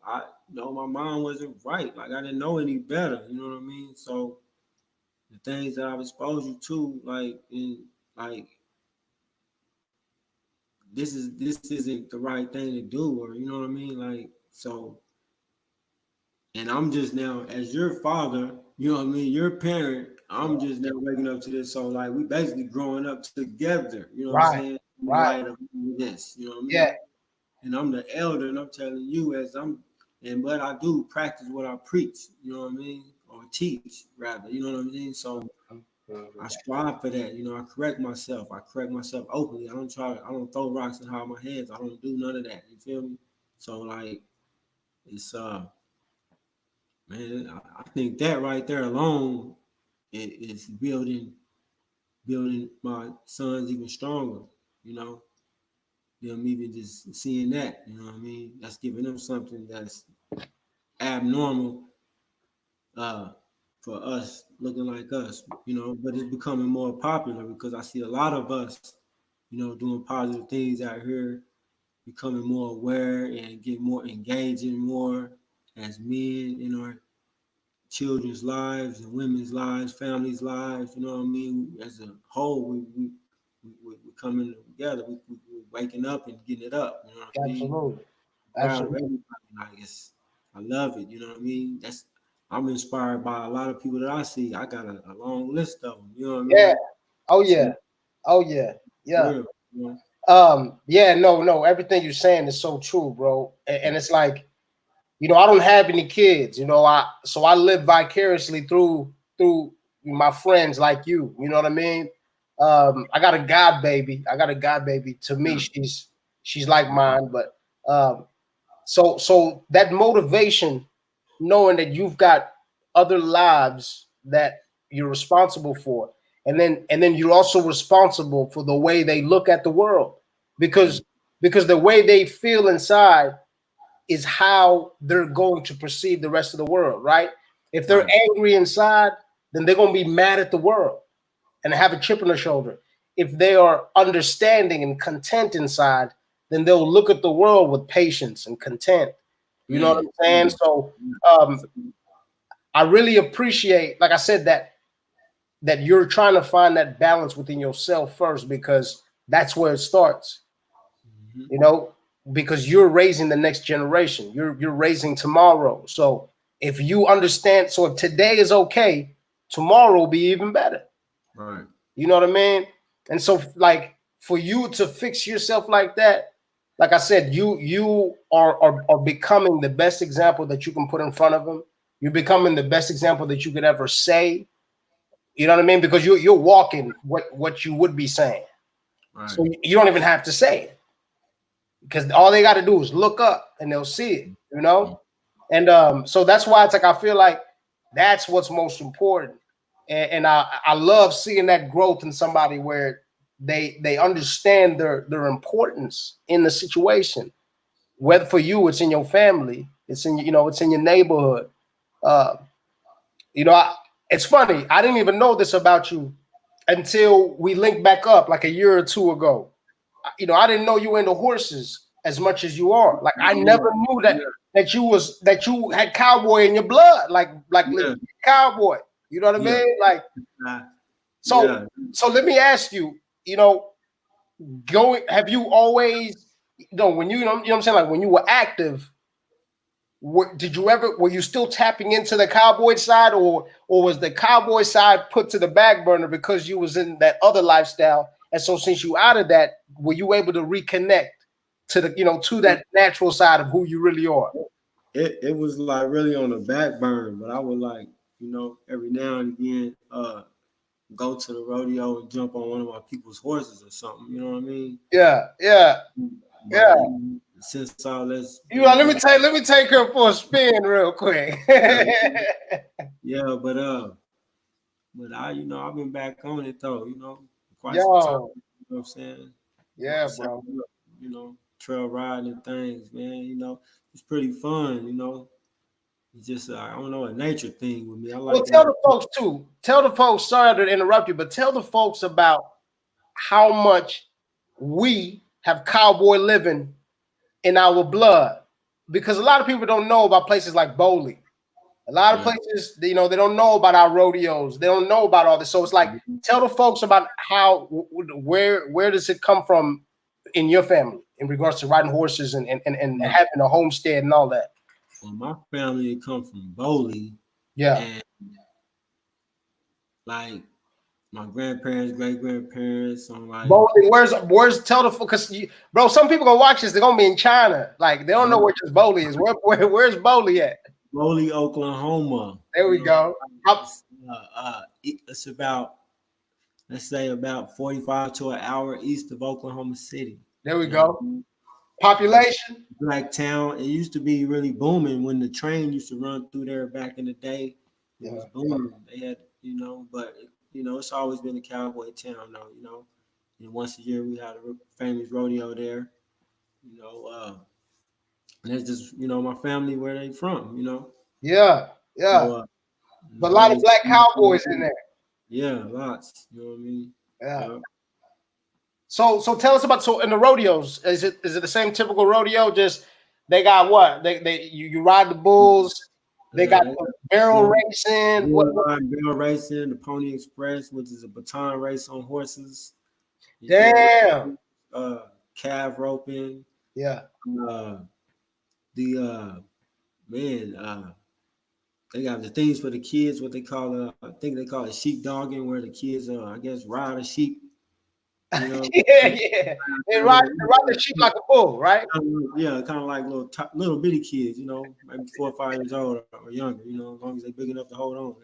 my mind wasn't right. Like I didn't know any better. You know what I mean? So the things that I've exposed you to, this isn't the right thing to do, or you know what I mean? Like, so, and I'm just now as your father, you know what I mean, your parent, I'm just now waking up to this. So like we basically growing up together, you know what I'm saying? Right. Of this, you know what I mean? Yeah. And I'm the elder, and I'm telling you but I do practice what I preach, you know what I mean? Or teach rather, you know what I mean? So I strive for that, you know, I correct myself openly. I don't throw rocks and hide my hands. I don't do none of that. You feel me? So like it's man, I think that right there alone is building my sons even stronger, you know. Them even just seeing that, you know what I mean? That's giving them something that's abnormal for us, looking like us, you know, but it's becoming more popular because I see a lot of us, you know, doing positive things out here, becoming more aware and get more engaging more as men in our children's lives and women's lives, families' lives, you know what I mean? As a whole, we're coming together, we're waking up and getting it up, you know what I mean? Absolutely. Like I love it, you know what I mean? I'm inspired by a lot of people that I see. I got a long list of them. You know what I mean? Yeah. Oh yeah. Oh yeah. Yeah. Real, you know? Yeah. No. Everything you're saying is so true, bro. And it's like, you know, I don't have any kids. You know, I live vicariously through my friends like you. You know what I mean? I got a god baby. To me, she's like mine. But so that motivation, knowing that you've got other lives that you're responsible for, and then you're also responsible for the way they look at the world, because the way they feel inside is how they're going to perceive the rest of the world, right? If they're angry inside, then they're going to be mad at the world and have a chip on their shoulder. If they are understanding and content inside, then they'll look at the world with patience and content. You know what I'm saying? So I really appreciate, like I said, that you're trying to find that balance within yourself first, because that's where it starts. You know, because you're raising the next generation. You're raising tomorrow. So if you understand, so if today is okay, tomorrow will be even better. Right. You know what I mean? And so like for you to fix yourself like that, like I said, you are becoming the best example that you can put in front of them. You're becoming the best example that you could ever say. You know what I mean? Because you're walking what you would be saying. Right. So you don't even have to say it, because all they got to do is look up and they'll see it. You know, and so that's why it's like I feel like that's what's most important, and I love seeing that growth in somebody where they understand their importance in the situation. Whether for you, it's in your family, it's in it's in your neighborhood. Uh, it's funny. I didn't even know this about you until we linked back up like a year or two ago. I didn't know you were into horses as much as you are. Like I never knew that you had cowboy in your blood, like legit cowboy. You know what I mean? Like so let me ask you, have you always, when you know what I'm saying, like when you were active, were you still tapping into the cowboy side, or was the cowboy side put to the back burner because you was in that other lifestyle? And so since you out of that, were you able to reconnect to to that natural side of who you really are? It was like really on the back burner, but I would like, every now and again go to the rodeo and jump on one of my people's horses or something, you know what I mean? Yeah. Since all this, let me take her for a spin real quick. Yeah, but I've been back on it though, quite some time. Yo. You know what I'm saying? Yeah, bro. Trail riding and things, man. It's pretty fun. It's just I don't know, a nature thing with me. I like. Well, tell the folks too. Tell the folks. Sorry to interrupt you, but tell the folks about how much we have cowboy living in our blood, because a lot of people don't know about places like Bowley. A lot of places, they don't know about our rodeos. They don't know about all this. So it's like, tell the folks about where does it come from in your family in regards to riding horses and having a homestead and all that. Well, my family come from Bowley. Yeah. And like my grandparents, great grandparents, on like Bowley. Where's tell the because bro, some people gonna watch this. They're gonna be in China. Like they don't know where this Bowley is. Where's Bowley at? Bowley, Oklahoma. There we go. It's about, let's say, about 45 to an hour east of Oklahoma City. There we go. Population? Black town. It used to be really booming when the train used to run through there back in the day. It was booming. They had, but it's always been a cowboy town though, And once a year we had a famous rodeo there. And that's just, my family, where they from, Yeah. So, but a lot of black cowboys in there. Yeah, lots. You know what I mean? Yeah. So tell us about, so in the rodeos, is it the same typical rodeo? Just they got what? You ride the bulls, they got barrel racing. Barrel racing, the Pony Express, which is a baton race on horses. Damn. Calf roping. Yeah. They got the things for the kids, what they call I think they call it sheep dogging, where the kids I guess ride a sheep. Yeah. They ride the sheep like a bull, right? Yeah, kind of like little bitty kids, maybe 4 or 5 years old or younger, as long as they're big enough to hold on.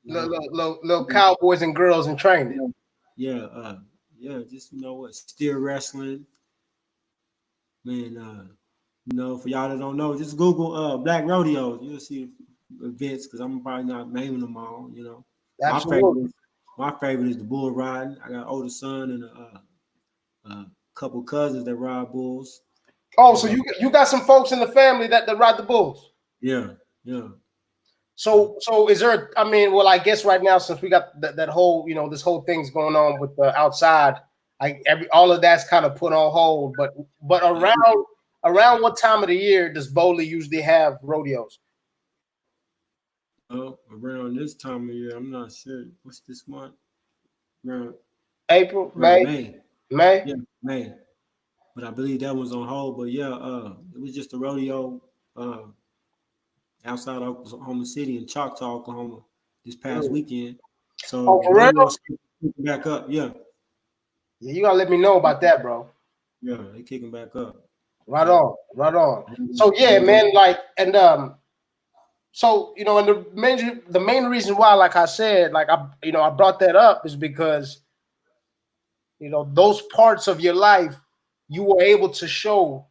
Little cowboys and girls in training. Just steer wrestling. Man, for y'all that don't know, just Google black rodeos. You'll see events, because I'm probably not naming them all, Absolutely. My favorite is the bull riding. I got an older son and a couple cousins that ride bulls. Oh, so you got some folks in the family that ride the bulls? Yeah. So is there? I mean, well, I guess right now, since we got that whole, this whole thing's going on with the outside, all of that's kind of put on hold. But around what time of the year does Bowley usually have rodeos? Around this time of year, I'm not sure. What's this month? Around April, May. Yeah, May. But I believe that was on hold. But yeah, it was just a rodeo outside Oklahoma City in Choctaw, Oklahoma, this past weekend. So for real? back up, yeah. Yeah, you gotta let me know about that, bro. Yeah, they kicking back up. Right Yeah. on, right on. So yeah, man, like, and so you know, and the main reason why, like I said, like I brought that up is because those parts of your life you were able to show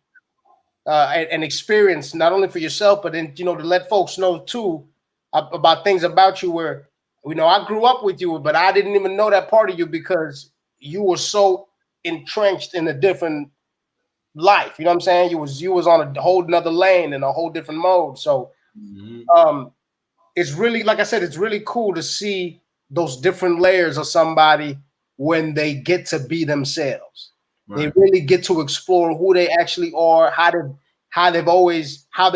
and experience not only for yourself, but then to let folks know too about things about you where I grew up with you, but I didn't even know that part of you because you were so entrenched in a different life. You know what I'm saying? You was on a whole nother lane in a whole different mode. So it's really, like I said, it's really cool to see those different layers of somebody when they get to be themselves. They Right. really get to explore who they actually are, how they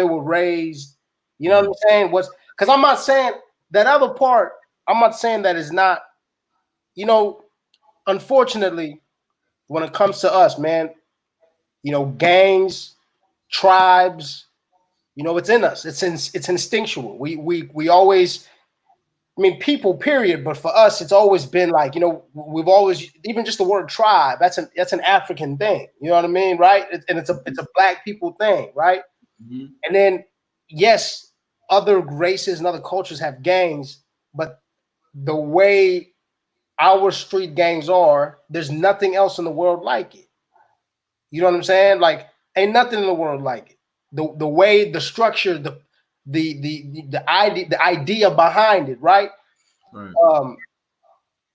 were raised. You know what I'm saying? Because I'm not saying that other part, I'm not saying that is not, unfortunately, when it comes to us, man, gangs, tribes, it's in us. It's instinctual. We always, I mean, people, period. But for us, it's always been like, we've always, even just the word tribe. That's an African thing. You know what I mean, right? And it's a black people thing, right? And then, yes, other races and other cultures have gangs, but the way our street gangs are, there's nothing else in the world like it. You know what I'm saying? Like, ain't nothing in the world like it. The way, the structure, the idea behind it, right? Right.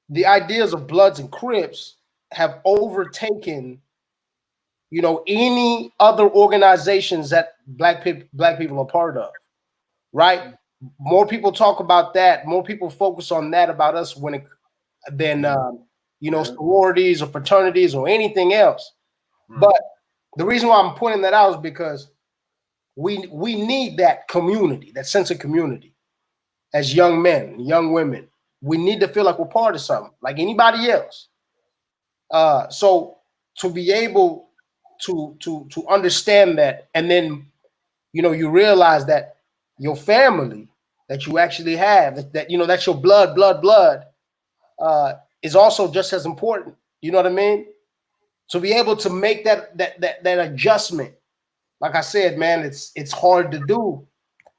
The ideas of Bloods and Crips have overtaken, any other organizations that black people are part of, right? More people talk about that. More people focus on that about us than sororities or fraternities or anything else. Right. But the reason why I'm pointing that out is because we need that community, that sense of community, as young men, young women. We need to feel like we're part of something, like anybody else. So to be able to understand that, and then you realize that your family that you actually have, that's your blood, is also just as important. You know what I mean? To be able to make that adjustment, like I said, man, it's hard to do,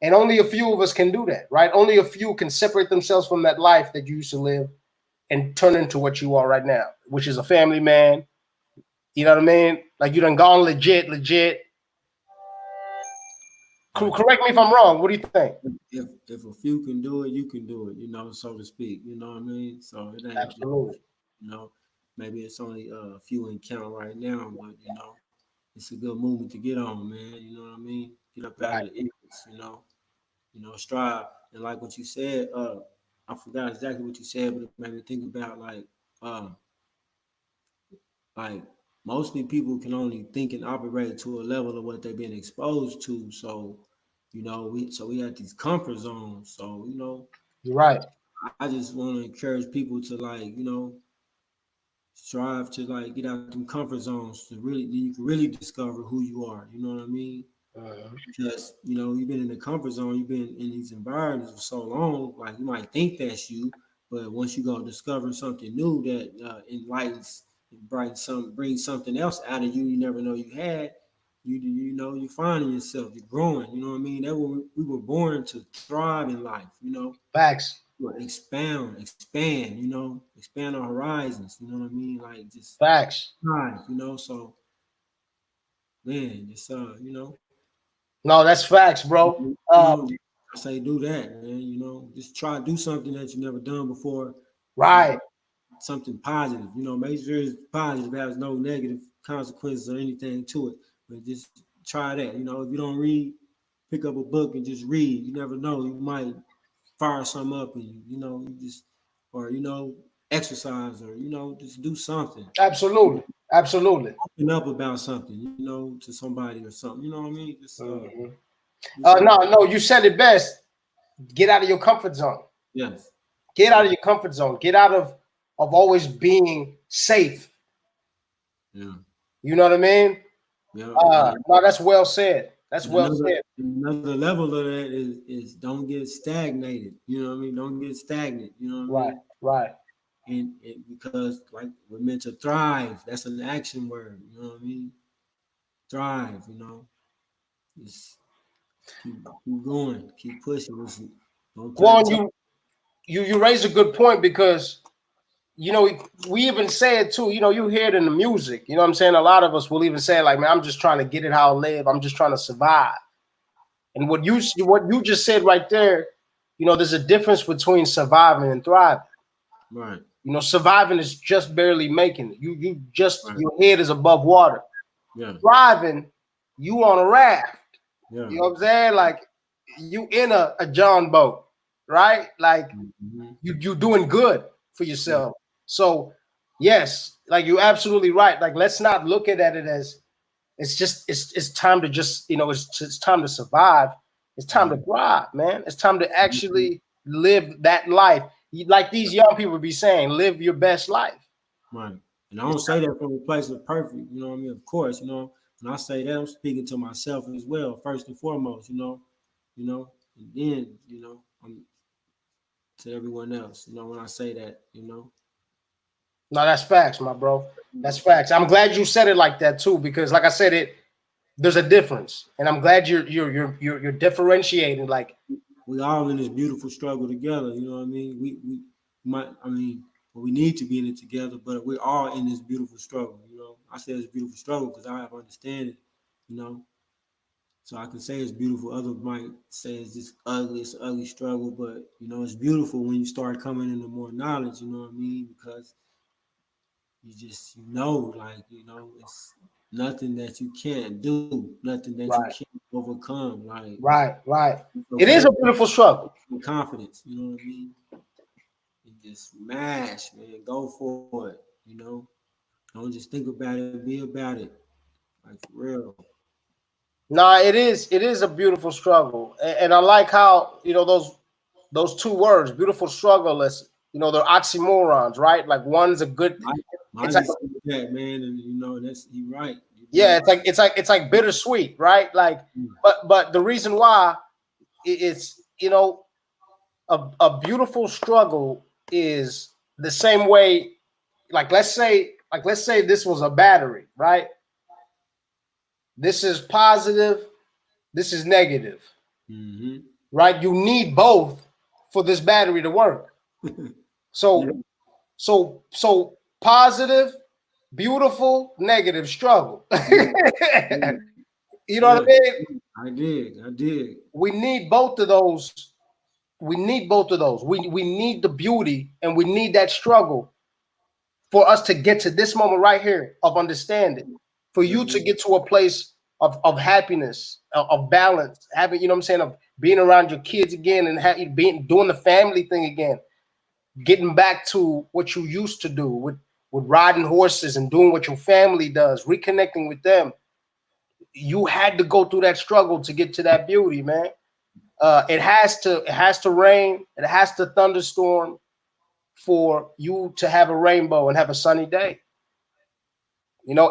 and only a few of us can do that, right? Only a few can separate themselves from that life that you used to live and turn into what you are right now, which is a family man. You know what I mean? Like, you done gone legit. Right. Correct me if I'm wrong. What do you think? If a few can do it, you can do it, so to speak. You know what I mean? So it ain't just, Absolutely. you know, maybe it's only a few in count right now, but it's a good movement to get on, man. You know what I mean? Get up out Right. of the ignorance, strive. And like what you said, I forgot exactly what you said, but it made me think about uh like mostly people can only think and operate to a level of what they've been exposed to. So, we had these comfort zones. So, You're right. I just want to encourage people to strive to get out them comfort zones to really you can really discover who you are. You know what I mean? Because you've been in the comfort zone, you've been in these environments for so long, like you might think that's you, but once you go discovering something new that enlightens, brings something else out of you you never know you had, you're finding yourself, you're growing. You know what I mean? That we were born to thrive in life. Facts. Expand. Expand our horizons. You know what I mean? Like just Facts. thrive. So man, just No, that's facts, bro. I say do that, man. Just try to do something that you never done before. Right. Something positive. Make sure it's positive, has no negative consequences or anything to it. But just try that. If you don't read, pick up a book and just read. You never know. You might fire something up and you just or exercise or just do something. Absolutely. Absolutely. Open up about something, to somebody or something. You know what I mean? Just Mhm. do something. No, you said it best. Get out of your comfort zone. Yes. Get out of your comfort zone. Get out of always being safe. Yeah. You know what I mean? Yeah. No, that's well said. That's And well said. another level of that is don't get stagnated. You know what I mean? Don't get stagnant. You know what I Right. mean? Right. and because like we're meant to thrive. That's an action word. You know what I mean? Thrive. You know, just keep going, keep pushing. Listen, don't Well, plateau. you raise a good point because you know we even say it too. You know, you hear it in the music. You know what I'm saying? A lot of us will even say like, "Man, I'm just trying to get it how I live. I'm just trying to survive." And what you just said right there, you know, there's a difference between surviving and thriving. Right, You know, surviving is just barely making it. You just right, your head is above water. yeah, Thriving, you on a raft. yeah. You know what I'm saying? Like you in a John boat, right? Like Mhm. you doing good for Yeah, yourself. So yes, like you're absolutely right. Like let's not look at it as it's time to just it's time to survive. It's time to right, thrive, man. It's time to mhm, actually live that life. Like these young people be saying, live your best life. right. And I It's don't say that from a place of perfect. You know what I mean? Of course, you know. When I say that, I'm speaking to myself as well, first and foremost. And then I'm to everyone else. You know, when I say that, No, that's facts, my bro. That's facts. I'm glad you said it like that too, because like I said, there's a difference, and I'm glad you're differentiating. Like, we all in this beautiful struggle together. You know what I mean? We might, I mean, well, we need to be in it together, but we're all in this beautiful struggle. You know, I say it's a beautiful struggle because I have understanding. You know, so I can say it's beautiful. Others might say it's just ugly. It's an ugly struggle, but it's beautiful when you start coming into more knowledge. You know what I mean? Because like it's nothing that you can't do, nothing that you right, can't overcome. Like right. it's It okay is a beautiful struggle. with confidence. You know what I mean? And just mash, man. Go for it. Don't just think about it. Be about it. Like for real. No, it is. It is a beautiful struggle, and I like how those two words, beautiful struggle, is they're oxymorons, right? Like one's a good. Mike, It's Mike like is that man, and that's he right. You yeah, damn it's like bittersweet, right? Like, right. but the reason why it's a beautiful struggle is the same way. Like let's say this was a battery, right? This is positive. This is negative, Mm-hmm. right? You need both for this battery to work. Yeah, So so positive, beautiful, negative struggle. yeah, yeah, You know what I yeah. mean? I did. We need both of those. We need both of those. We need the beauty and we need that struggle for us to get to this moment right here of understanding. For Yeah, you to get to a place of happiness, of balance, having, you know what I'm saying, of being around your kids again and being doing the family thing again, getting back to what you used to do with riding horses and doing what your family does, reconnecting with them. You had to go through that struggle to get to that beauty, man. It has to rain, it has to thunderstorm for you to have a rainbow and have a sunny day.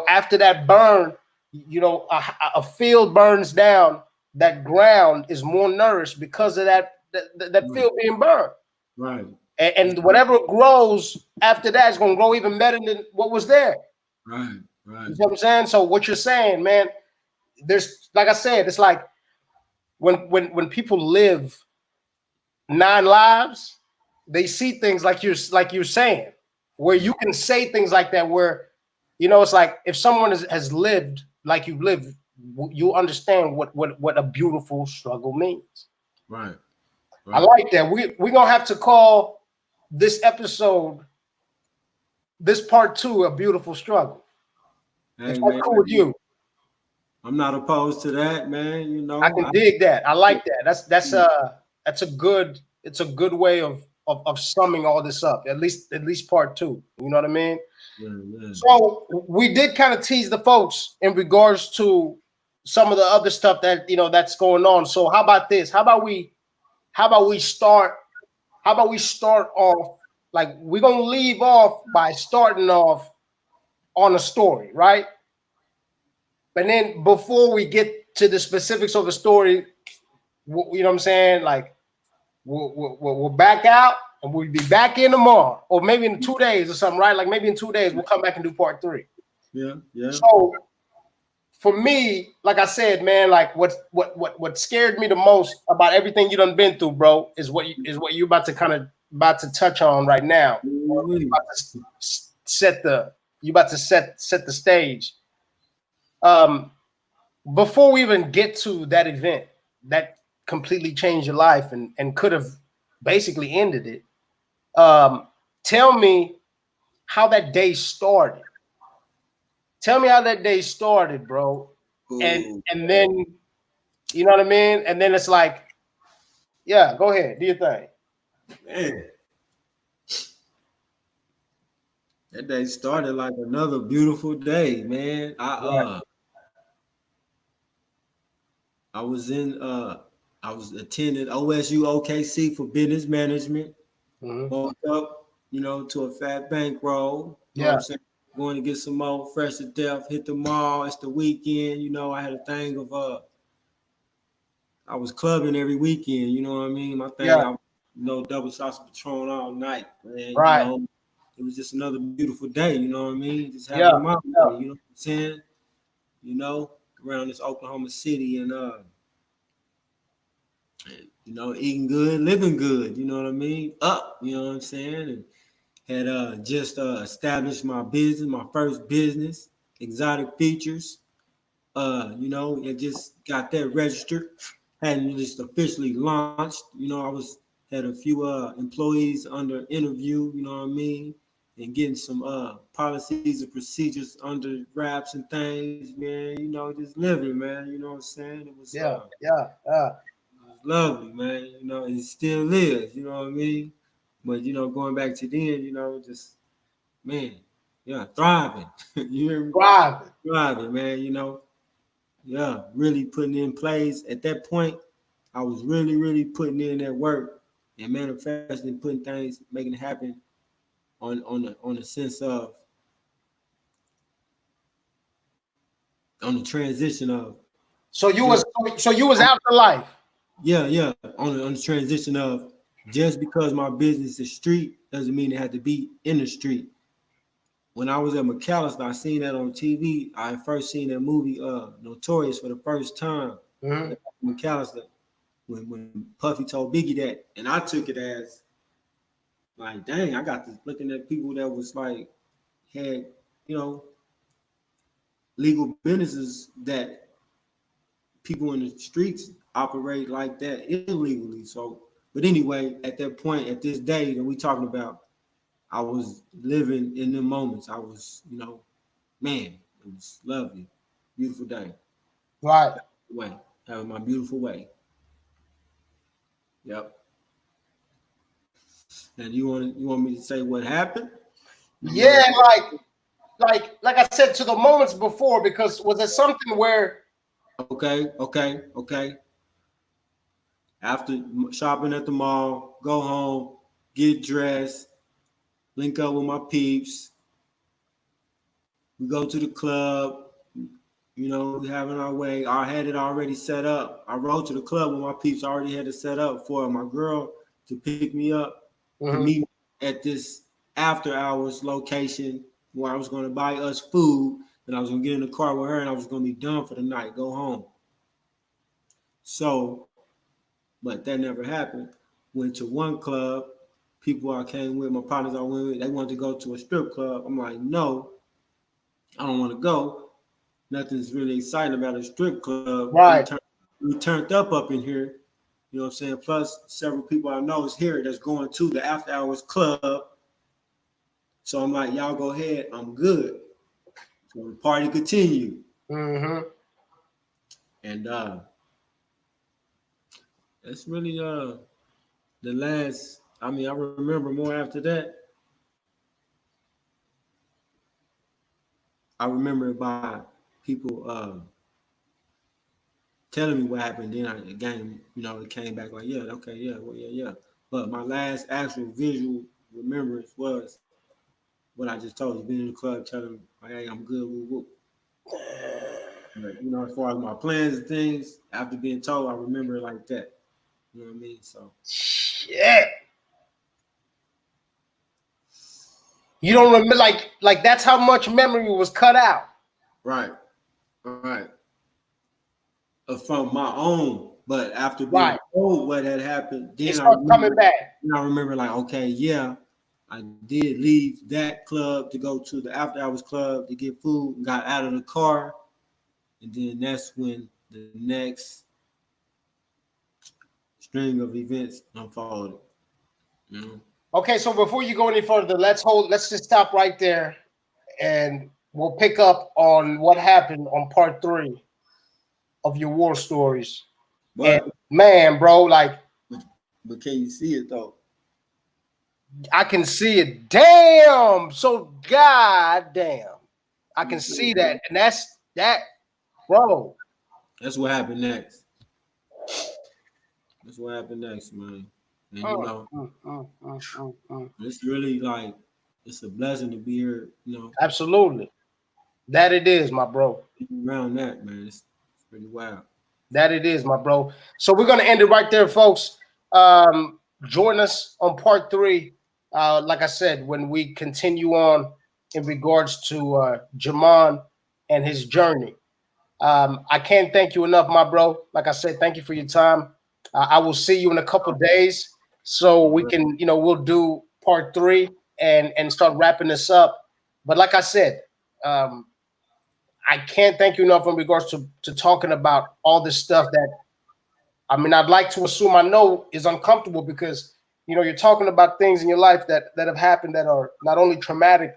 After that burn, a field burns down, that ground is more nourished because of that right, field being burned. right. That's And whatever grows after that is going to grow even better than what was there. right, right, You know what I'm saying? So what you're saying, man, there's, like I said, it's like when people live 9 lives, they see things like you're saying, where you can say things like that, where it's like if someone has lived like you've lived, you understand what a beautiful struggle means. right, I right. like that. We're gonna have to call this episode, this part two, a beautiful struggle. If Hey that's man, cool with you, I'm not opposed to that, man. I can dig that. I like that. That's a good way of summing all this up. At least part two. You know what I mean? yeah. So we did kind of tease the folks in regards to some of the other stuff that's going on. So how about this? How about we start? How about we start off, like, we're gonna leave off by starting off on a story, right? But then before we get to the specifics of the story, you know what I'm saying? Like we'll back out And we'll be back in tomorrow, or maybe in 2 days or something, right? Like maybe in 2 days we'll come back and do part 3. Yeah, yeah. So for me, like I said, man, like what scared me the most about everything you done been through, bro, is what you about to touch on right now. You about to set the stage. Before we even get to that event that completely changed your life and could have basically ended it, tell me how that day started. Tell me how that day started, bro. And then, you know what I mean? And then it's like, yeah, go ahead, do your thing. Man, that day started like another beautiful day, man. I was attending OSU OKC for business management. Woke up, to a fat bankroll. You know what I'm saying? Going to get some more fresh to death, hit the mall. It's the weekend. I had a thing of I was clubbing every weekend, you know what I mean? My thing, double shots of Patron all night, man. Right. It was just another beautiful day, you know what I mean? Just having my way, you know what I'm saying? Around this Oklahoma City and eating good, living good, you know what I mean? Up, you know what I'm saying? And had just established my business, my first business, Exotic Features. And just got that registered. Hadn't just officially launched. I had a few employees under interview, you know what I mean? And getting some policies and procedures under wraps and things, man. Just living, man. You know what I'm saying? It was Yeah. lovely, man. It still is, you know what I mean? But going back to then, just man, thriving. You hear me? Thriving, man, Yeah, really putting in place. At that point, I was really, really putting in that work and manifesting, putting things, making it happen on the sense of on the transition of. So you was after life. Yeah. On the transition of just because my business is street doesn't mean it had to be in the street. When I was at McAllister, I seen that on TV. I first seen that movie, Notorious, for the first time. McAllister, when Puffy told Biggie that, and I took it as like, dang, I got to looking at people that was like had, legal businesses that people in the streets operate like that illegally. So, but anyway, at that point, at this day that we talking about, I was living in the moments. I was, man, it was lovely, beautiful day. Right. Having my beautiful way. Yep. And you want me to say what happened? Yeah, like I said to the moments before, because was it something where Okay. After shopping at the mall, go home, get dressed, link up with my peeps. We go to the club, we having our way. I had it already set up. I rode to the club with my peeps. I already had it set up for my girl to pick me up, to meet at this after hours location where I was going to buy us food. And I was going to get in the car with her and I was going to be done for the night, go home. So, but that never happened. Went to one club. People I came with, my partners I went with, they wanted to go to a strip club. I'm like, no, I don't want to go. Nothing's really exciting about a strip club. Right. We turned up in here. You know what I'm saying? Plus, several people I know is here that's going to the after hours club. So I'm like, y'all go ahead. I'm good. So the party continued. And that's really the last. I mean, I remember more after that. I remember by people telling me what happened. Then again, it came back like, yeah, okay, yeah. But my last actual visual remembrance was what I just told you, being in the club telling me, hey, I'm good, woo. But, as far as my plans and things, after being told, I remember it like that. You know what I mean? So shit. You don't remember, like that's how much memory was cut out. Right. Right. From my own, but after being Right. told what had happened, It starts coming back. then I remember like, okay, yeah, I did leave that club to go to the after hours club to get food and got out of the car. And then that's when the next string of events unfolded. You know? Okay, so before you go any further, let's just stop right there and we'll pick up on what happened on part 3 of your war stories. And But man, bro, like but can you see it though? I can see it. Damn. So god damn. I can see that. And that's that, bro. That's what happened next. That's what happened next, man. And you know, it's really like it's a blessing to be here, you know. Absolutely. That it is, my bro. Around that, man. It's pretty wild. That it is, my bro. So we're gonna end it right there, folks. Join us on part 3. Like I said, when we continue on in regards to Jermon and his journey. I can't thank you enough, my bro. Like I said, thank you for your time. I will see you in a couple days, so we can, we'll do part 3 and start wrapping this up. But like I said, I can't thank you enough in regards to talking about all this stuff that, I mean, I'd like to assume I know is uncomfortable because, you're talking about things in your life that have happened that are not only traumatic,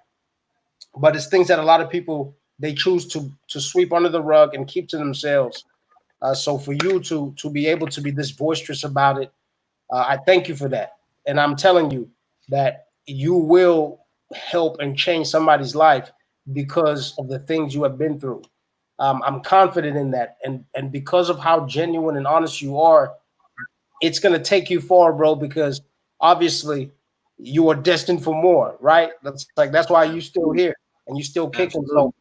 but it's things that a lot of people, they choose to sweep under the rug and keep to themselves. So for you to be able to be this boisterous about it, I thank you for that. And I'm telling you that you will help and change somebody's life because of the things you have been through. I'm confident in that. And because of how genuine and honest you are, it's going to take you far, bro, because obviously you are destined for more, right? That's why you still here and you still kicking. So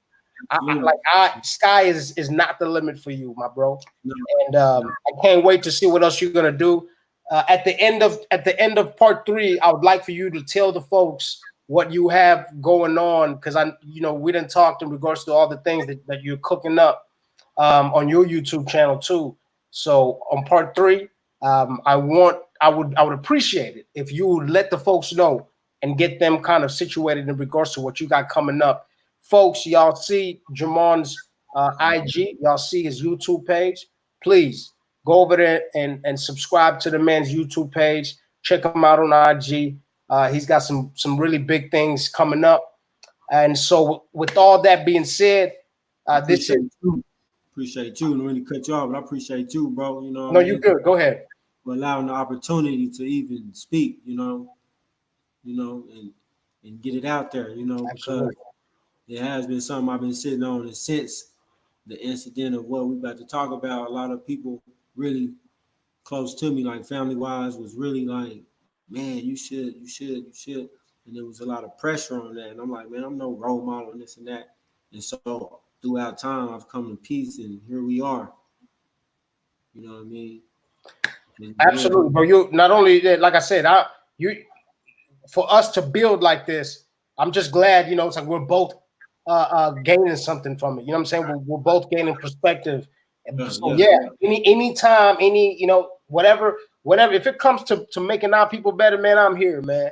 sky is not the limit for you, my bro. No. And I can't wait to see what else you're gonna do. At the end of part 3, I would like for you to tell the folks what you have going on, because we didn't talk in regards to all the things that you're cooking up on your YouTube channel too. So on part 3, I would appreciate it if you would let the folks know and get them kind of situated in regards to what you got coming up. Folks, y'all see Jermon's IG, y'all see his YouTube page. Please go over there and subscribe to the man's YouTube page. Check him out on IG. He's got some really big things coming up. And so with all that being said, this is appreciate you. I don't really cut you off, but I appreciate you, bro. No, you're good. Go ahead. For allowing the opportunity to even speak, and get it out there, because it has been something I've been sitting on, and since the incident of what we're about to talk about, a lot of people really close to me, like family-wise, was really like, man, you should. And there was a lot of pressure on that. And I'm like, man, I'm no role model and this and that. And so throughout time, I've come to peace, and here we are. You know what I mean? Absolutely, bro. You not only that, like I said, for us to build like this, I'm just glad, it's like we're both gaining something from it. You know what I'm saying? We're both gaining perspective. So anytime, whatever, if it comes to making our people better, man, I'm here, man.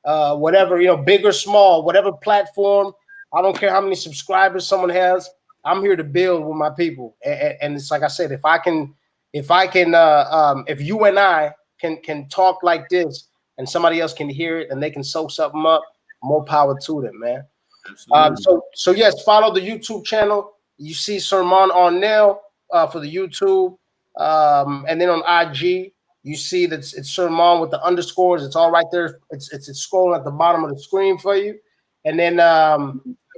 Whatever, big or small, whatever platform, I don't care how many subscribers someone has, I'm here to build with my people. And it's like I said, if you and I can talk like this and somebody else can hear it and they can soak something up, more power to them, man. So yes, follow the YouTube channel. You see Jermon Arnell for the YouTube, and then on IG you see that it's Jermon with the underscores. It's all right there. It's scrolling at the bottom of the screen for you. And then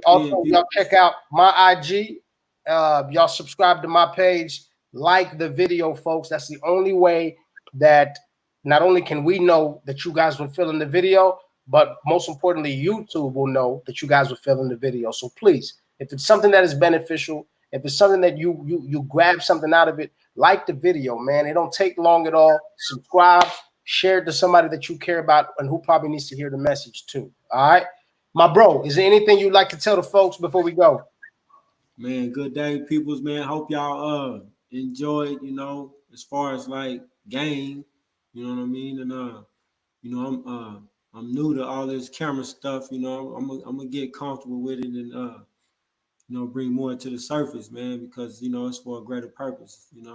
also y'all check out my IG. Y'all subscribe to my page, like the video, folks. That's the only way that not only can we know that you guys were feeling the video, but most importantly, YouTube will know that you guys were feeling the video. So please, if it's something that is beneficial, if it's something that you grab something out of it, like the video, man. It don't take long at all. Subscribe, share it to somebody that you care about and who probably needs to hear the message too. All right. My bro, is there anything you'd like to tell the folks before we go? Man, good day, peoples, man. Hope y'all enjoyed, as far as like game, you know what I mean? And I'm new to all this camera stuff, I'm gonna get comfortable with it and bring more to the surface, man, because it's for a greater purpose, and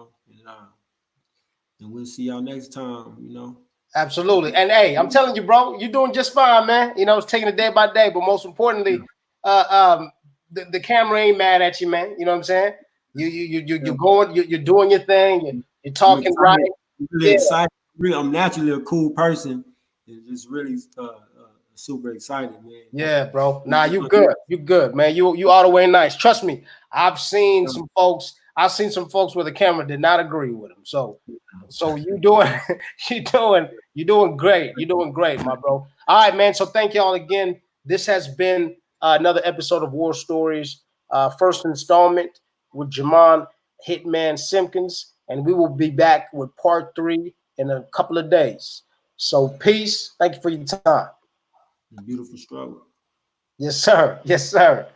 we'll see y'all next time. Absolutely. And hey, I'm telling you, bro, you're doing just fine, man. It's taking it day by day, but most importantly, the camera ain't mad at you, man. You know what I'm saying? You're doing your thing. You're talking right. I'm really excited. I'm naturally a cool person. It's just really super excited, man. Yeah, bro. Nah, you good. You good, man. You all the way nice. Trust me. I've seen some folks where the camera did not agree with them. So you doing you're doing great. You're doing great, my bro. All right, man. So thank y'all again. This has been another episode of War Stories, first installment with Jermon Hitman Simpkins, and we will be back with part 3 in a couple of days. So peace. Thank you for your time. A beautiful struggle. Yes, sir. Yes, sir.